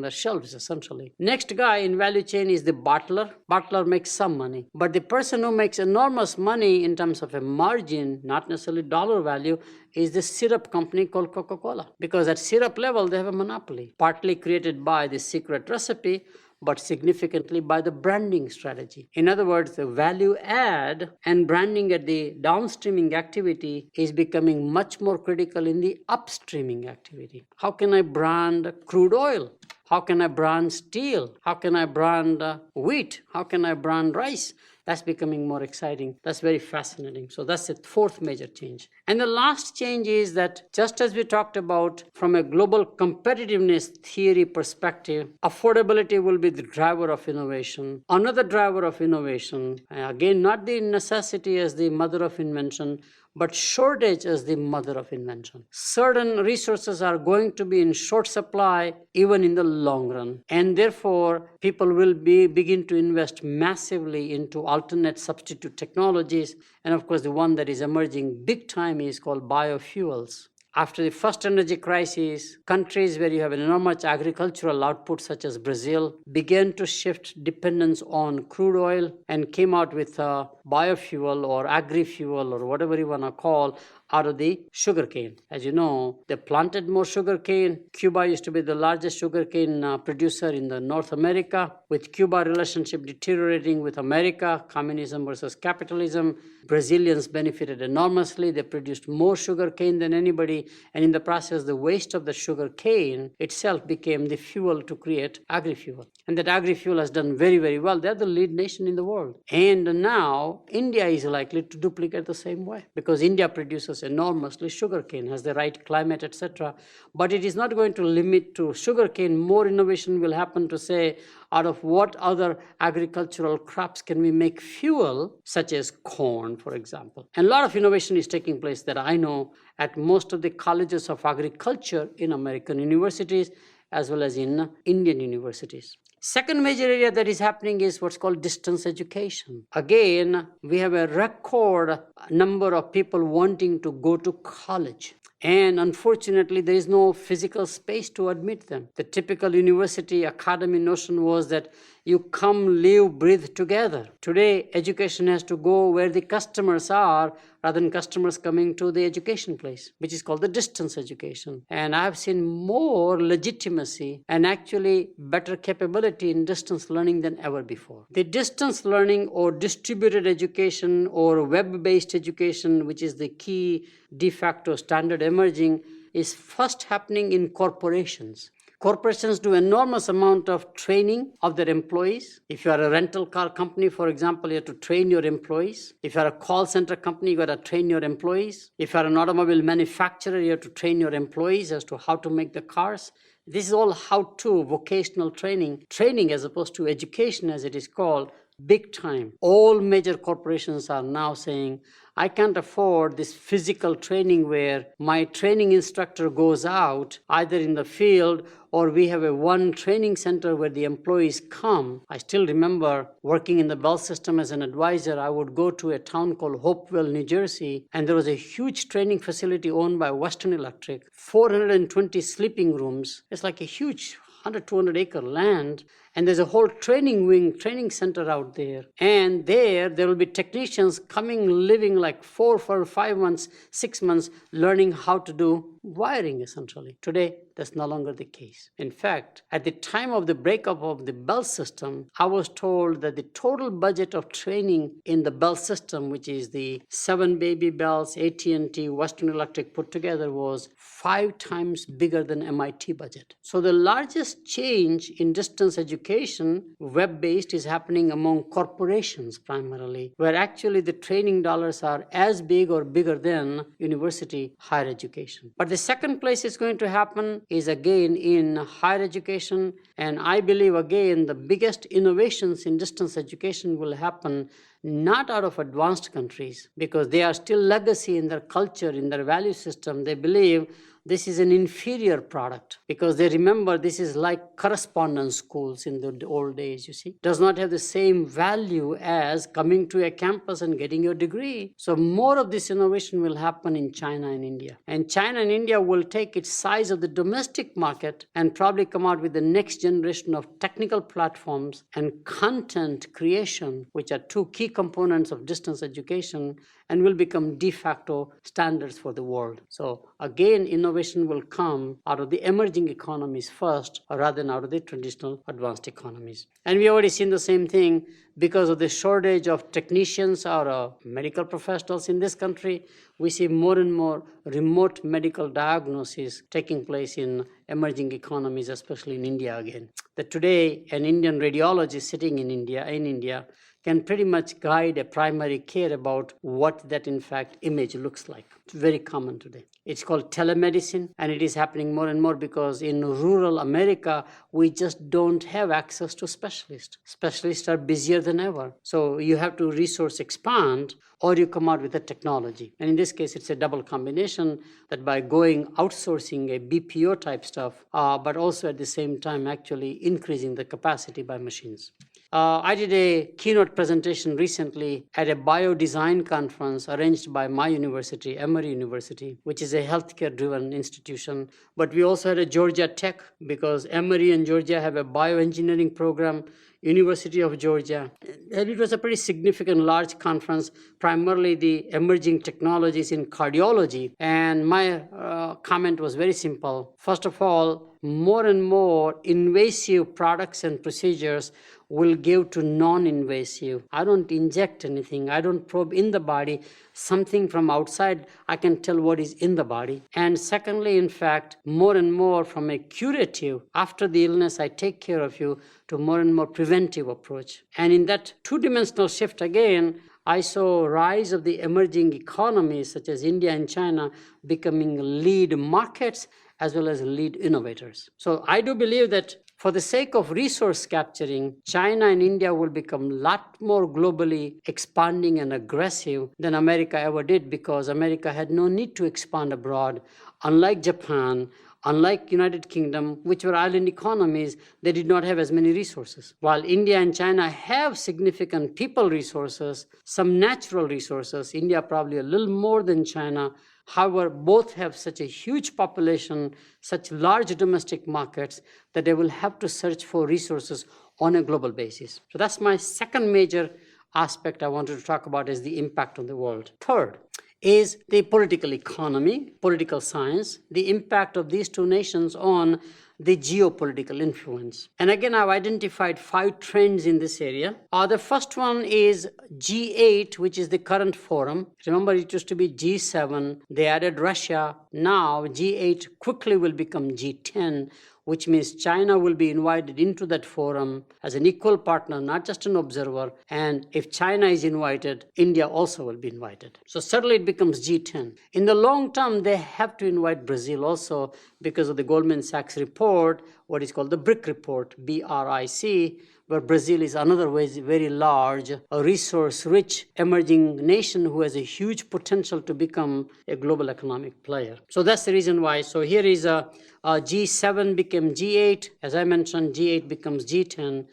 [SPEAKER 2] their shelves, essentially. Next guy in value chain is the bottler. Bottler makes some money. But the person who makes enormous money in terms of a margin, not necessarily dollar value, is the syrup company called Coca-Cola. Because at syrup level, they have a monopoly, partly created by the secret recipe, but significantly by the branding strategy. In other words, the value add and branding at the downstreaming activity is becoming much more critical in the upstreaming activity. How can I brand crude oil? How can I brand steel? How can I brand wheat? How can I brand rice? That's becoming more exciting. That's very fascinating. So that's the fourth major change. And the last change is that just as we talked about from a global competitiveness theory perspective, affordability will be the driver of innovation. Another driver of innovation, again, not the necessity as the mother of invention, but shortage as the mother of invention. Certain resources are going to be in short supply even in the long run. And therefore, people will begin to invest massively into alternate substitute technologies. And of course, the one that is emerging big time is called biofuels. After the first energy crisis, countries where you have an enormous agricultural output, such as Brazil, began to shift dependence on crude oil and came out with a biofuel or agri-fuel or whatever you want to call out of the sugarcane. As you know, they planted more sugarcane. Cuba used to be the largest sugarcane producer in the North America. With Cuba relationship deteriorating with America, communism versus capitalism, Brazilians benefited enormously. They produced more sugarcane than anybody, and in the process, the waste of the sugarcane itself became the fuel to create agri-fuel. And that agri-fuel has done very, very well. They're the lead nation in the world. And now India is likely to duplicate the same way because India produces enormously sugarcane, has the right climate, etc. But it is not going to limit to sugarcane. More innovation will happen to say, out of what other agricultural crops can we make fuel, such as corn, for example. And a lot of innovation is taking place that I know at most of the colleges of agriculture in American universities, as well as in Indian universities. Second major area that is happening is what's called distance education. Again, we have a record number of people wanting to go to college. And unfortunately, there is no physical space to admit them. The typical university academy notion was that you come, live, breathe together. Today, education has to go where the customers are rather than customers coming to the education place, which is called the distance education. And I've seen more legitimacy and actually better capability in distance learning than ever before. The distance learning or distributed education or web-based education, which is the key de facto standard emerging, is first happening in corporations. Corporations do enormous amount of training of their employees. If you are a rental car company, for example, you have to train your employees. If you are a call center company, you got to train your employees. If you are an automobile manufacturer, you have to train your employees as to how to make the cars. This is all how-to, vocational training as opposed to education as it is called, big time. All major corporations are now saying, I can't afford this physical training where my training instructor goes out either in the field or we have a one training center where the employees come. I still remember working in the Bell system as an advisor. I would go to a town called Hopewell, New Jersey, and there was a huge training facility owned by Western Electric, 420 sleeping rooms. It's like a huge 100, 200 acre land. And there's a whole training wing, training center out there. And there will be technicians coming, living like 4 for 5 months, 6 months, learning how to do wiring, essentially. Today, that's no longer the case. In fact, at the time of the breakup of the Bell system, I was told that the total budget of training in the Bell system, which is the 7 baby Bells, AT&T, Western Electric put together, was 5 times bigger than MIT budget. So the largest change in distance education, web-based, is happening among corporations primarily, where actually the training dollars are as big or bigger than university higher education. But the second place it's going to happen is again in higher education. And I believe again the biggest innovations in distance education will happen not out of advanced countries because they are still legacy in their culture, in their value system. They believe this is an inferior product because they remember this is like correspondence schools in the old days, you see. Does not have the same value as coming to a campus and getting your degree. So more of this innovation will happen in China and India. And China and India will take its size of the domestic market and probably come out with the next generation of technical platforms and content creation, which are two key components of distance education, and will become de facto standards for the world. So again, innovation will come out of the emerging economies first, rather than out of the traditional advanced economies. And we already seen the same thing because of the shortage of technicians or medical professionals in this country. We see more and more remote medical diagnosis taking place in emerging economies, especially in India again. That today, an Indian radiologist sitting in India can pretty much guide a primary care about what that, in fact, image looks like. It's very common today. It's called telemedicine, and it is happening more and more because in rural America, we just don't have access to specialists. Specialists are busier than ever. So you have to resource expand, or you come out with a technology. And in this case, it's a double combination that by going outsourcing a BPO type stuff, but also at the same time actually increasing the capacity by machines. I did a keynote presentation recently at a biodesign conference arranged by my university, Emory University, which is a healthcare-driven institution. But we also had a Georgia Tech because Emory and Georgia have a bioengineering program. University of Georgia. And it was a pretty significant, large conference, primarily the emerging technologies in cardiology. And my comment was very simple. First of all, more and more invasive products and procedures will give to non-invasive. I don't inject anything. I don't probe in the body. Something from outside, I can tell what is in the body. And secondly, in fact, more and more from a curative, after the illness, I take care of you, to more and more preventive approach. And in that two-dimensional shift again, I saw rise of the emerging economies such as India and China becoming lead markets as well as lead innovators. So I do believe that for the sake of resource capturing, China and India will become a lot more globally expanding and aggressive than America ever did, because America had no need to expand abroad. Unlike Japan, unlike United Kingdom, which were island economies, they did not have as many resources. While India and China have significant people resources, some natural resources, India probably a little more than China. However, both have such a huge population, such large domestic markets, that they will have to search for resources on a global basis. So that's my second major aspect I wanted to talk about, is the impact on the world. Third is the political economy, political science, the impact of these two nations on the geopolitical influence. And again, I've identified 5 trends in this area. The first one is G8, which is the current forum. Remember, it used to be G7. They added Russia. Now, G8 quickly will become G10, which means China will be invited into that forum as an equal partner, not just an observer. And if China is invited, India also will be invited. So suddenly it becomes G10. In the long term, they have to invite Brazil also, because of the Goldman Sachs report, what is called the BRIC report, BRIC, where Brazil is another very large, a resource-rich emerging nation who has a huge potential to become a global economic player. So that's the reason why. So here is a G7 became G8. As I mentioned, G8 becomes G10.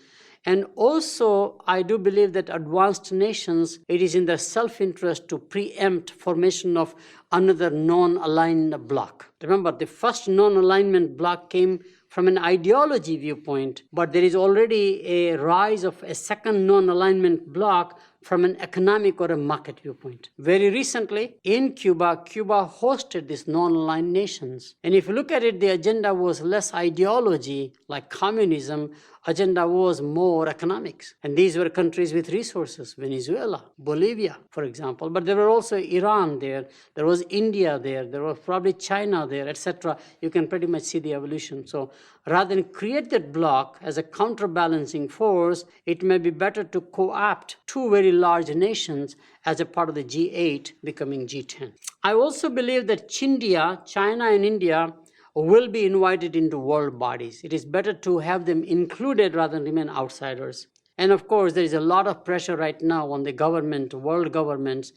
[SPEAKER 2] And also, I do believe that advanced nations, it is in their self-interest to preempt formation of another non-aligned bloc. Remember, the first non-alignment bloc came from an ideology viewpoint, but there is already a rise of a second non-alignment bloc from an economic or a market viewpoint. Very recently, in Cuba hosted these non-aligned nations. And if you look at it, the agenda was less ideology, like communism. Agenda was more economics. And these were countries with resources, Venezuela, Bolivia, for example. But there were also Iran there. There was India there. There was probably China there, etc. You can pretty much see the evolution. So rather than create that bloc as a counterbalancing force, it may be better to co-opt 2 very large nations as a part of the G8 becoming G10. I also believe that Chindia, China and India, will be invited into world bodies. It is better to have them included rather than remain outsiders. And of course, there is a lot of pressure right now on the government, world governments,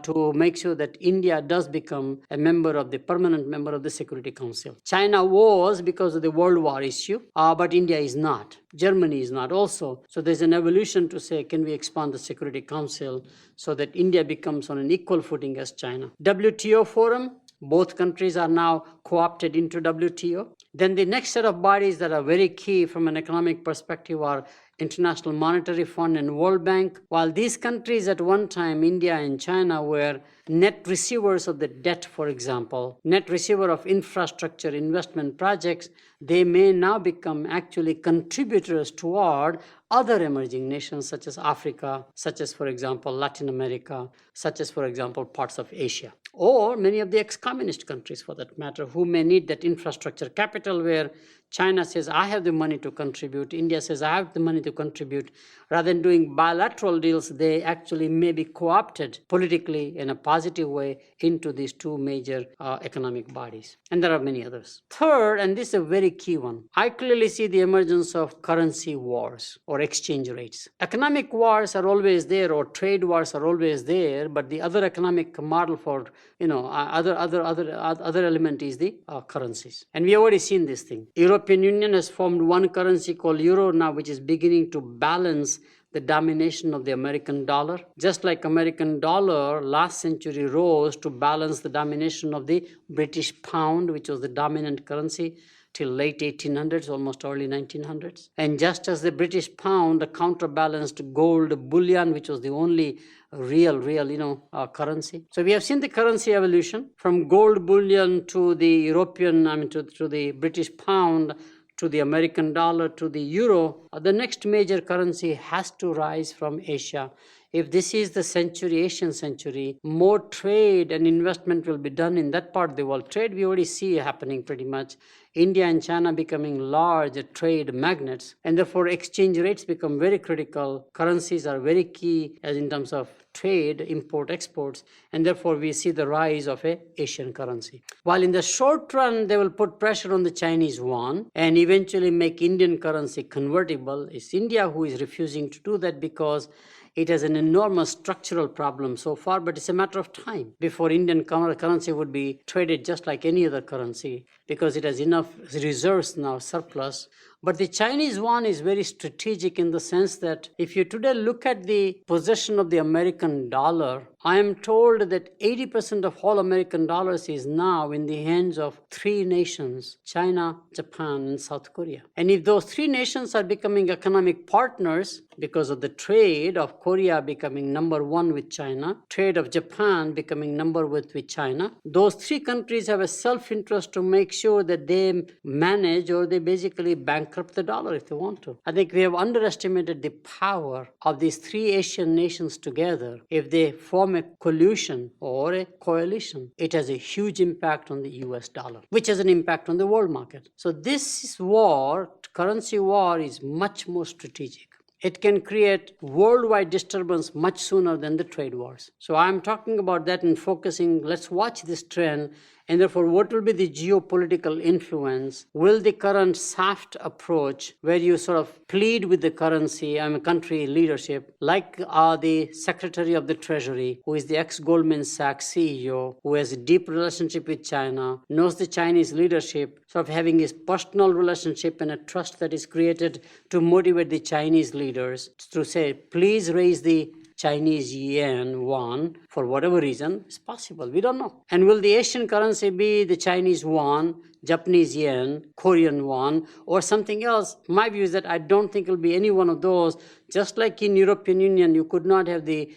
[SPEAKER 2] to make sure that India does become a member of the permanent member of the Security Council. China was because of the World War issue, but India is not. Germany is not also. So there's an evolution to say, can we expand the Security Council so that India becomes on an equal footing as China? WTO forum, both countries are now co-opted into WTO. Then the next set of bodies that are very key from an economic perspective are International Monetary Fund and World Bank. While these countries at one time, India and China, were net receivers of the debt, for example, net receiver of infrastructure investment projects, they may now become actually contributors toward other emerging nations such as Africa, such as, for example, Latin America, such as, for example, parts of Asia, or many of the ex-communist countries for that matter, who may need that infrastructure capital, where China says, I have the money to contribute. India says, I have the money to contribute. Rather than doing bilateral deals, they actually may be co-opted politically in a positive way into these 2 major economic bodies. And there are many others. Third, and this is a very key one, I clearly see the emergence of currency wars or exchange rates. Economic wars are always there, or trade wars are always there, but the other economic model for, other element is the currencies. And we have already seen this thing. European Union has formed one currency called euro now, which is beginning to balance the domination of the American dollar. Just like American dollar last century rose to balance the domination of the British pound, which was the dominant currency. till late 1800s, almost early 1900s. And just as the British pound counterbalanced gold bullion, which was the only real, currency. So we have seen the currency evolution from gold bullion to the European, to the British pound, to the American dollar, to the euro. The next major currency has to rise from Asia. If this is the century, Asian century, more trade and investment will be done in that part of the world. Trade we already see happening pretty much. India and China becoming large trade magnets, and therefore exchange rates become very critical. Currencies are very key as in terms of trade, import, exports, and therefore we see the rise of a Asian currency. While in the short run, they will put pressure on the Chinese yuan and eventually make Indian currency convertible. It's India who is refusing to do that because it has an enormous structural problem so far, but it's a matter of time before Indian currency would be traded just like any other currency because it has enough reserves now, surplus. But the Chinese yuan is very strategic in the sense that if you today look at the position of the American dollar, I am told that 80% of all American dollars is now in the hands of three nations, China, Japan, and South Korea. And if those three nations are becoming economic partners because of the trade of Korea becoming number one with China, trade of Japan becoming number one with China, those three countries have a self-interest to make sure that they manage or they basically bankrupt the dollar if they want to. I think we have underestimated the power of these three Asian nations together. If they form a collusion or a coalition, it has a huge impact on the US dollar, which has an impact on the world market. So this war, currency war, is much more strategic. It can create worldwide disturbance much sooner than the trade wars. So I'm talking about that and focusing, let's watch this trend, and therefore what will be the geopolitical influence? Will the current soft approach where you sort of plead with the currency, country leadership, like the Secretary of the Treasury, who is the ex-Goldman Sachs CEO, who has a deep relationship with China, knows the Chinese leadership, sort of having his personal relationship and a trust that is created to motivate the Chinese leaders to say, please raise the Chinese yuan for whatever reason, it's possible. We don't know. And will the Asian currency be the Chinese yuan, Japanese yen, Korean won, or something else? My view is that I don't think it will be any one of those. Just like in European Union, you could not have the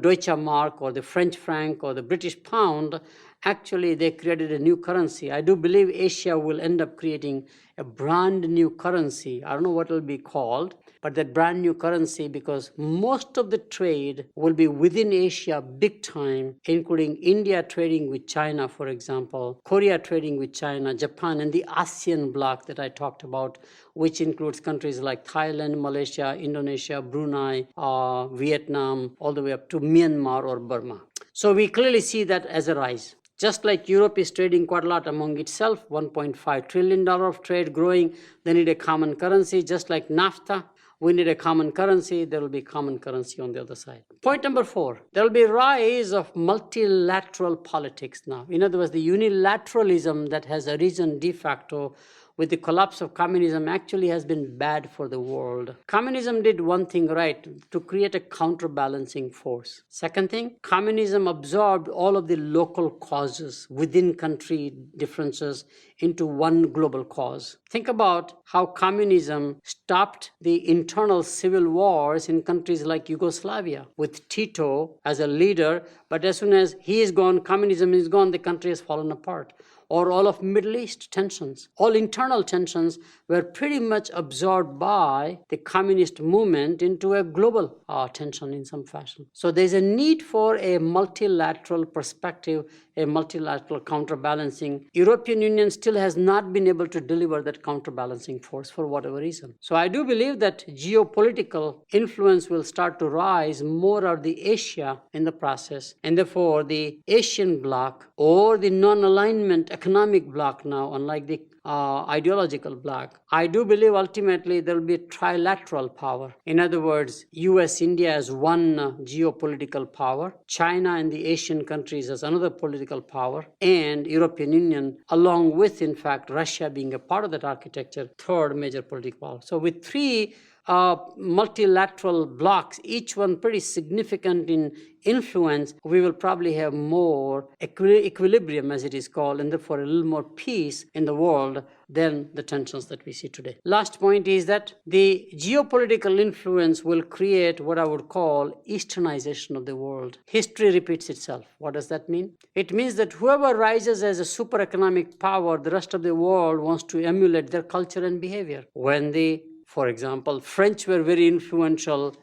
[SPEAKER 2] Deutsche Mark or the French franc or the British pound. Actually, they created a new currency. I do believe Asia will end up creating a brand new currency. I don't know what it will be called, but that brand new currency, because most of the trade will be within Asia big time, including India trading with China, for example, Korea trading with China, Japan, and the ASEAN bloc that I talked about, which includes countries like Thailand, Malaysia, Indonesia, Brunei, Vietnam, all the way up to Myanmar or Burma. So we clearly see that as a rise. Just like Europe is trading quite a lot among itself, $1.5 trillion of trade growing, they need a common currency. Just like NAFTA, we need a common currency. There will be common currency on the other side. Point number 4, there will be a rise of multilateral politics now. In other words, the unilateralism that has arisen de facto with the collapse of communism actually has been bad for the world. Communism did one thing right, to create a counterbalancing force. Second thing, communism absorbed all of the local causes within country differences into one global cause. Think about how communism stopped the internal civil wars in countries like Yugoslavia with Tito as a leader, but as soon as he is gone, communism is gone, the country has fallen apart. Or all of Middle East tensions. All internal tensions were pretty much absorbed by the communist movement into a global tension in some fashion. So there's a need for a multilateral perspective, a multilateral counterbalancing. European Union still has not been able to deliver that counterbalancing force for whatever reason. So I do believe that geopolitical influence will start to rise more of the Asia in the process, and therefore the Asian bloc or the non-alignment economic bloc now, unlike the ideological bloc. I do believe ultimately there will be a trilateral power. In other words, US, India as one geopolitical power, China and the Asian countries as another political power, and European Union, along with, in fact, Russia being a part of that architecture, third major political power. So with three multilateral blocks, each one pretty significant in influence, we will probably have more equilibrium, as it is called, and therefore a little more peace in the world than the tensions that we see today. Last point is that the geopolitical influence will create what I would call Easternization of the world. History repeats itself. What does that mean? It means that whoever rises as a super economic power, the rest of the world wants to emulate their culture and behavior. For example, French were very influential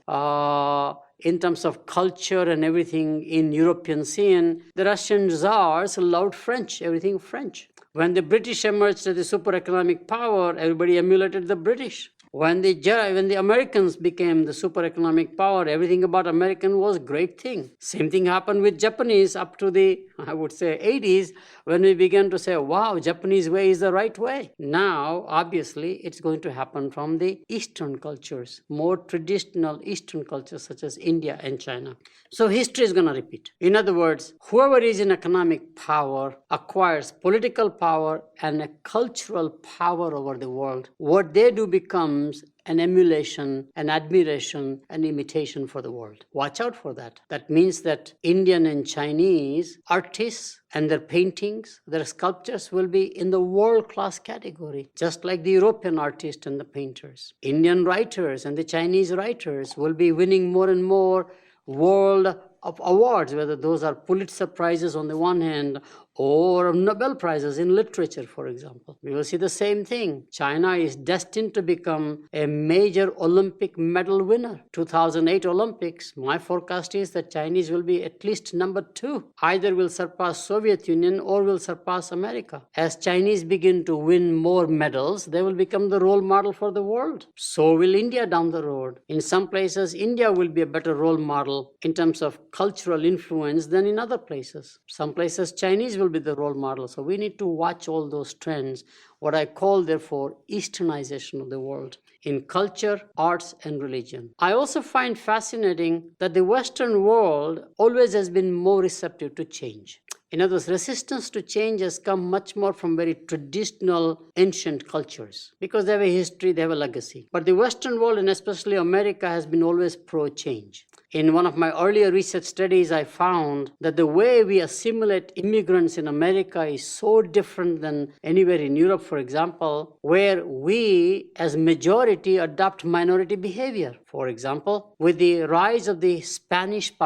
[SPEAKER 2] in terms of culture and everything in European scene. The Russian czars loved French, everything French. When the British emerged as a super economic power, everybody emulated the British. When the Americans became the super economic power, everything about American was a great thing. Same thing happened with Japanese up to the, I would say, 80s, when we began to say, wow, Japanese way is the right way. Now, obviously, it's going to happen from the Eastern cultures, more traditional Eastern cultures such as India and China. So history is going to repeat. In other words, whoever is in economic power acquires political power and a cultural power over the world. What they do becomes an emulation, an admiration, an imitation for the world. Watch out for that. That means that Indian and Chinese artists and their paintings, their sculptures will be in the world-class category, just like the European artists and the painters. Indian writers and the Chinese writers will be winning more and more world of awards, whether those are Pulitzer Prizes on the one hand or Nobel Prizes in literature, for example. We will see the same thing. China is destined to become a major Olympic medal winner. 2008 Olympics, my forecast is that Chinese will be at least number 2. Either will surpass Soviet Union or will surpass America. As Chinese begin to win more medals, they will become the role model for the world. So will India down the road. In some places, India will be a better role model in terms of cultural influence than in other places. Some places, Chinese will be the role model. So we need to watch all those trends, what I call, therefore, Easternization of the world in culture, arts, and religion. I also find fascinating that the Western world always has been more receptive to change. In other words, resistance to change has come much more from very traditional, ancient cultures because they have a history, they have a legacy. But the Western world, and especially America, has been always pro-change. In one of my earlier research studies, I found that the way we assimilate immigrants in America is so different than anywhere in Europe, for example, where we, as majority, adopt minority behavior. For example, with the rise of the Hispanic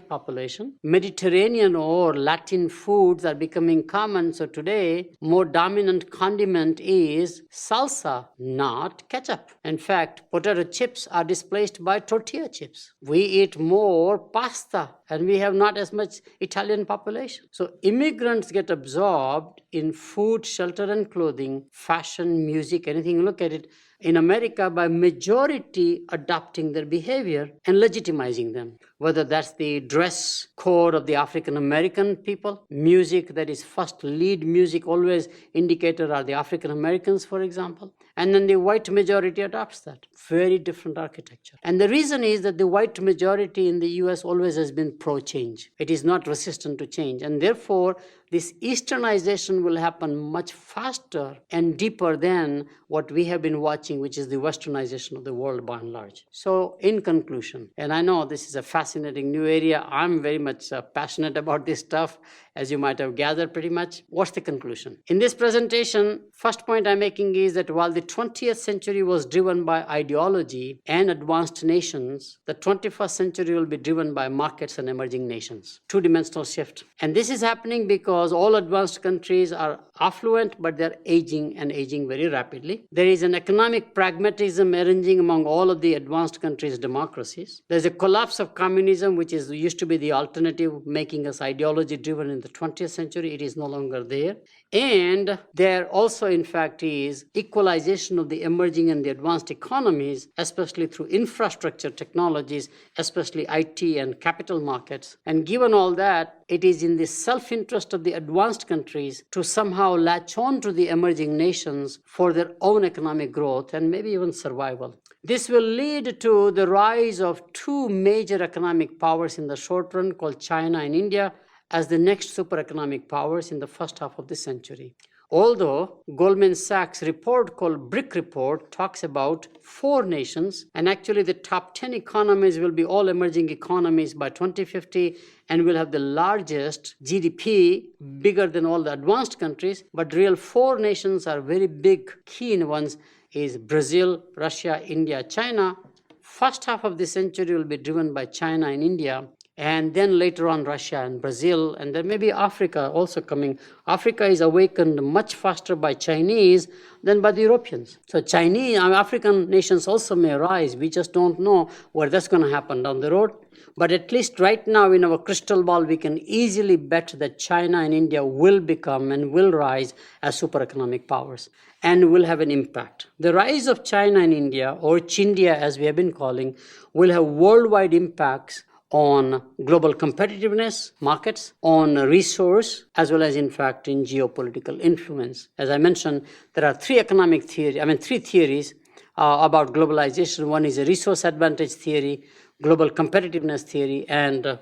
[SPEAKER 2] population, Mediterranean or Latin foods are becoming common. So today, more dominant condiment is salsa, not ketchup. In fact, potato chips are displaced by tortilla chips. We eat more pasta and we have not as much Italian population. So immigrants get absorbed in food, shelter and clothing, fashion, music, anything you look at it, in America by majority adopting their behavior and legitimizing them. Whether that's the dress code of the African American people, music that is first lead music always indicator are the African Americans, for example, and then the white majority adopts that. Very different architecture. And the reason is that the white majority in the US always has been pro-change. It is not resistant to change. And therefore, this Easternization will happen much faster and deeper than what we have been watching, which is the Westernization of the world by and large. So in conclusion, and I know this is a fascinating new area, I'm very much passionate about this stuff, as you might have gathered pretty much. What's the conclusion? In this presentation, first point I'm making is that while the 20th century was driven by ideology and advanced nations, the 21st century will be driven by markets and emerging nations. Two-dimensional shift. And this is happening because all advanced countries are affluent, but they're aging and aging very rapidly. There is an economic pragmatism emerging among all of the advanced countries' democracies. There's a collapse of communism, which used to be the alternative, making us ideology-driven in the 20th century. It is no longer there. And there also, in fact, is equalization of the emerging and the advanced economies, especially through infrastructure technologies, especially IT and capital markets. And given all that, it is in the self-interest of the advanced countries to somehow latch on to the emerging nations for their own economic growth and maybe even survival. This will lead to the rise of two major economic powers in the short run called China and India as the next super economic powers in the first half of the century. Although Goldman Sachs report called BRIC report talks about 4 nations, and actually the top 10 economies will be all emerging economies by 2050 and will have the largest GDP, bigger than all the advanced countries, but real 4 nations are very big, key ones is Brazil, Russia, India, China. First half of the century will be driven by China and India, and then later on Russia and Brazil, and then maybe Africa also coming. Africa is awakened much faster by Chinese than by the Europeans. So Chinese and African nations also may rise. We just don't know where that's going to happen down the road. But at least right now in our crystal ball, we can easily bet that China and India will become and will rise as super economic powers and will have an impact. The rise of China and India, or Chindia as we have been calling, will have worldwide impacts on global competitiveness, markets, on resource, as well as, in fact, in geopolitical influence. As I mentioned, there are three theories about globalization. One is a resource advantage theory, global competitiveness theory, and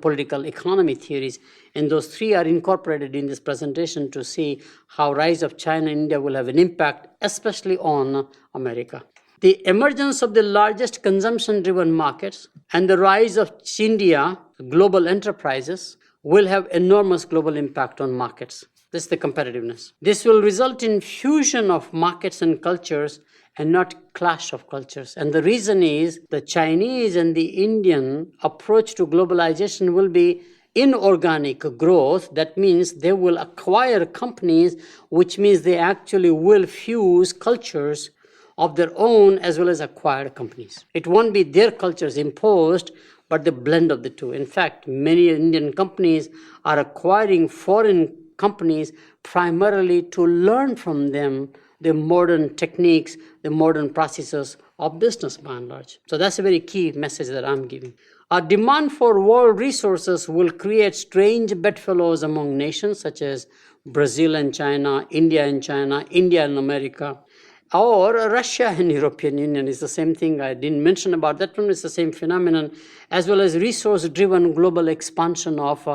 [SPEAKER 2] political economy theories. And those three are incorporated in this presentation to see how rise of China and India will have an impact, especially on America. The emergence of the largest consumption-driven markets and the rise of Chindia, global enterprises, will have enormous global impact on markets. This is the competitiveness. This will result in fusion of markets and cultures and not clash of cultures. And the reason is the Chinese and the Indian approach to globalization will be inorganic growth. That means they will acquire companies, which means they actually will fuse cultures of their own as well as acquired companies. It won't be their cultures imposed, but the blend of the two. In fact, many Indian companies are acquiring foreign companies primarily to learn from them the modern techniques, the modern processes of business by and large. So that's a very key message that I'm giving. A demand for world resources will create strange bedfellows among nations such as Brazil and China, India and America. Or Russia and European Union is the same thing. I didn't mention about that one. It's the same phenomenon, as well as resource-driven global expansion of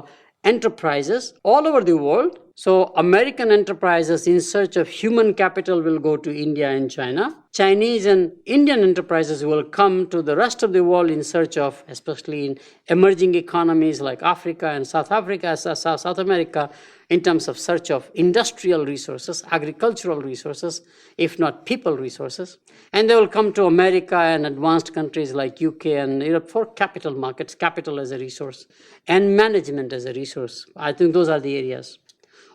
[SPEAKER 2] enterprises all over the world. So American enterprises in search of human capital will go to India and China. Chinese and Indian enterprises will come to the rest of the world in search of, especially in emerging economies like Africa and South America, in terms of search of industrial resources, agricultural resources, if not people resources. And they will come to America and advanced countries like UK and Europe for capital markets, capital as a resource, and management as a resource. I think those are the areas.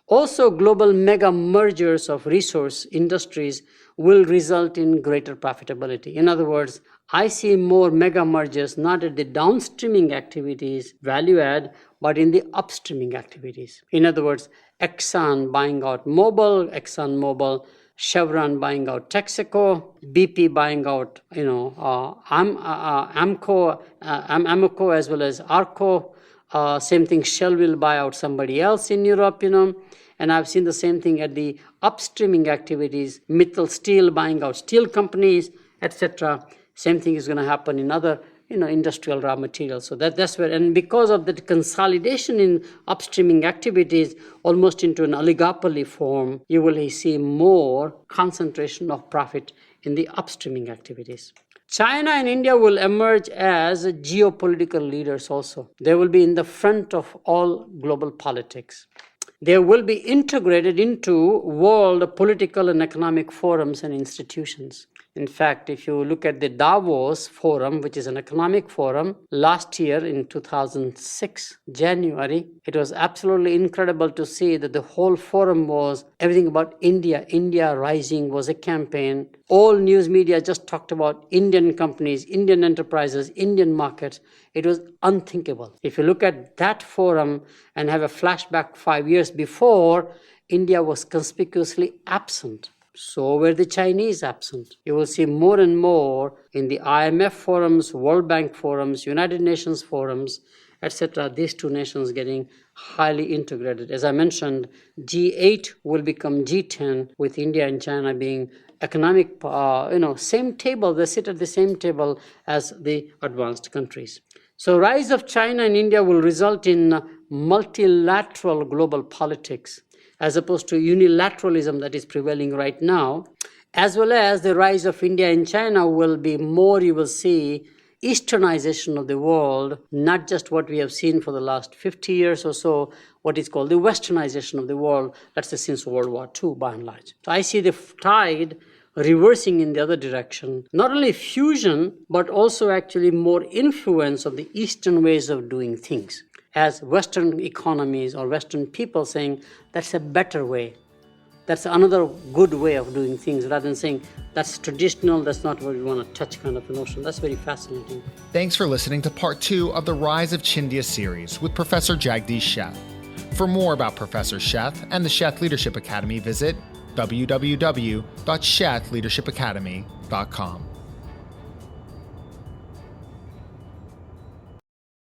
[SPEAKER 2] Also, global mega mergers of resource industries will result in greater profitability. In other words, I see more mega mergers not at the downstreaming activities, value add, but in the upstreaming activities. In other words, Exxon buying out ExxonMobil, Chevron buying out Texaco, BP buying out, Amoco as well as Arco. Same thing, Shell will buy out somebody else in Europe, And I've seen the same thing at the upstreaming activities, Mittal Steel buying out steel companies, etc. Same thing is going to happen in other, industrial raw materials. So that's where, and because of the consolidation in upstreaming activities, almost into an oligopoly form, you will see more concentration of profit in the upstreaming activities. China and India will emerge as geopolitical leaders also. They will be in the front of all global politics. They will be integrated into world political and economic forums and institutions. In fact, if you look at the Davos Forum, which is an economic forum, last year in 2006, January, it was absolutely incredible to see that the whole forum was everything about India. India Rising was a campaign. All news media just talked about Indian companies, Indian enterprises, Indian markets. It was unthinkable. If you look at that forum and have a flashback 5 years before, India was conspicuously absent. So were the Chinese absent. You will see more and more in the IMF forums, World Bank forums, United Nations forums, etc. These two nations getting highly integrated. As I mentioned, G8 will become G10 with India and China being economic, same table. They sit at the same table as the advanced countries. So rise of China and India will result in multilateral global politics. as opposed to unilateralism that is prevailing right now, as well as the rise of India and China will be more, you will see, Easternization of the world, not just what we have seen for the last 50 years or so, what is called the Westernization of the world, let's say since World War II, by and large. So I see the tide reversing in the other direction, not only fusion, but also actually more influence of the Eastern ways of doing things, as Western economies or Western people saying, that's a better way. That's another good way of doing things, rather than saying that's traditional, that's not what we want to touch kind of a notion. That's very fascinating.
[SPEAKER 1] Thanks for listening to part 2 of the Rise of Chindia series with Professor Jagdish Sheth. For more about Professor Sheth and the Sheth Leadership Academy, visit www.shethleadershipacademy.com.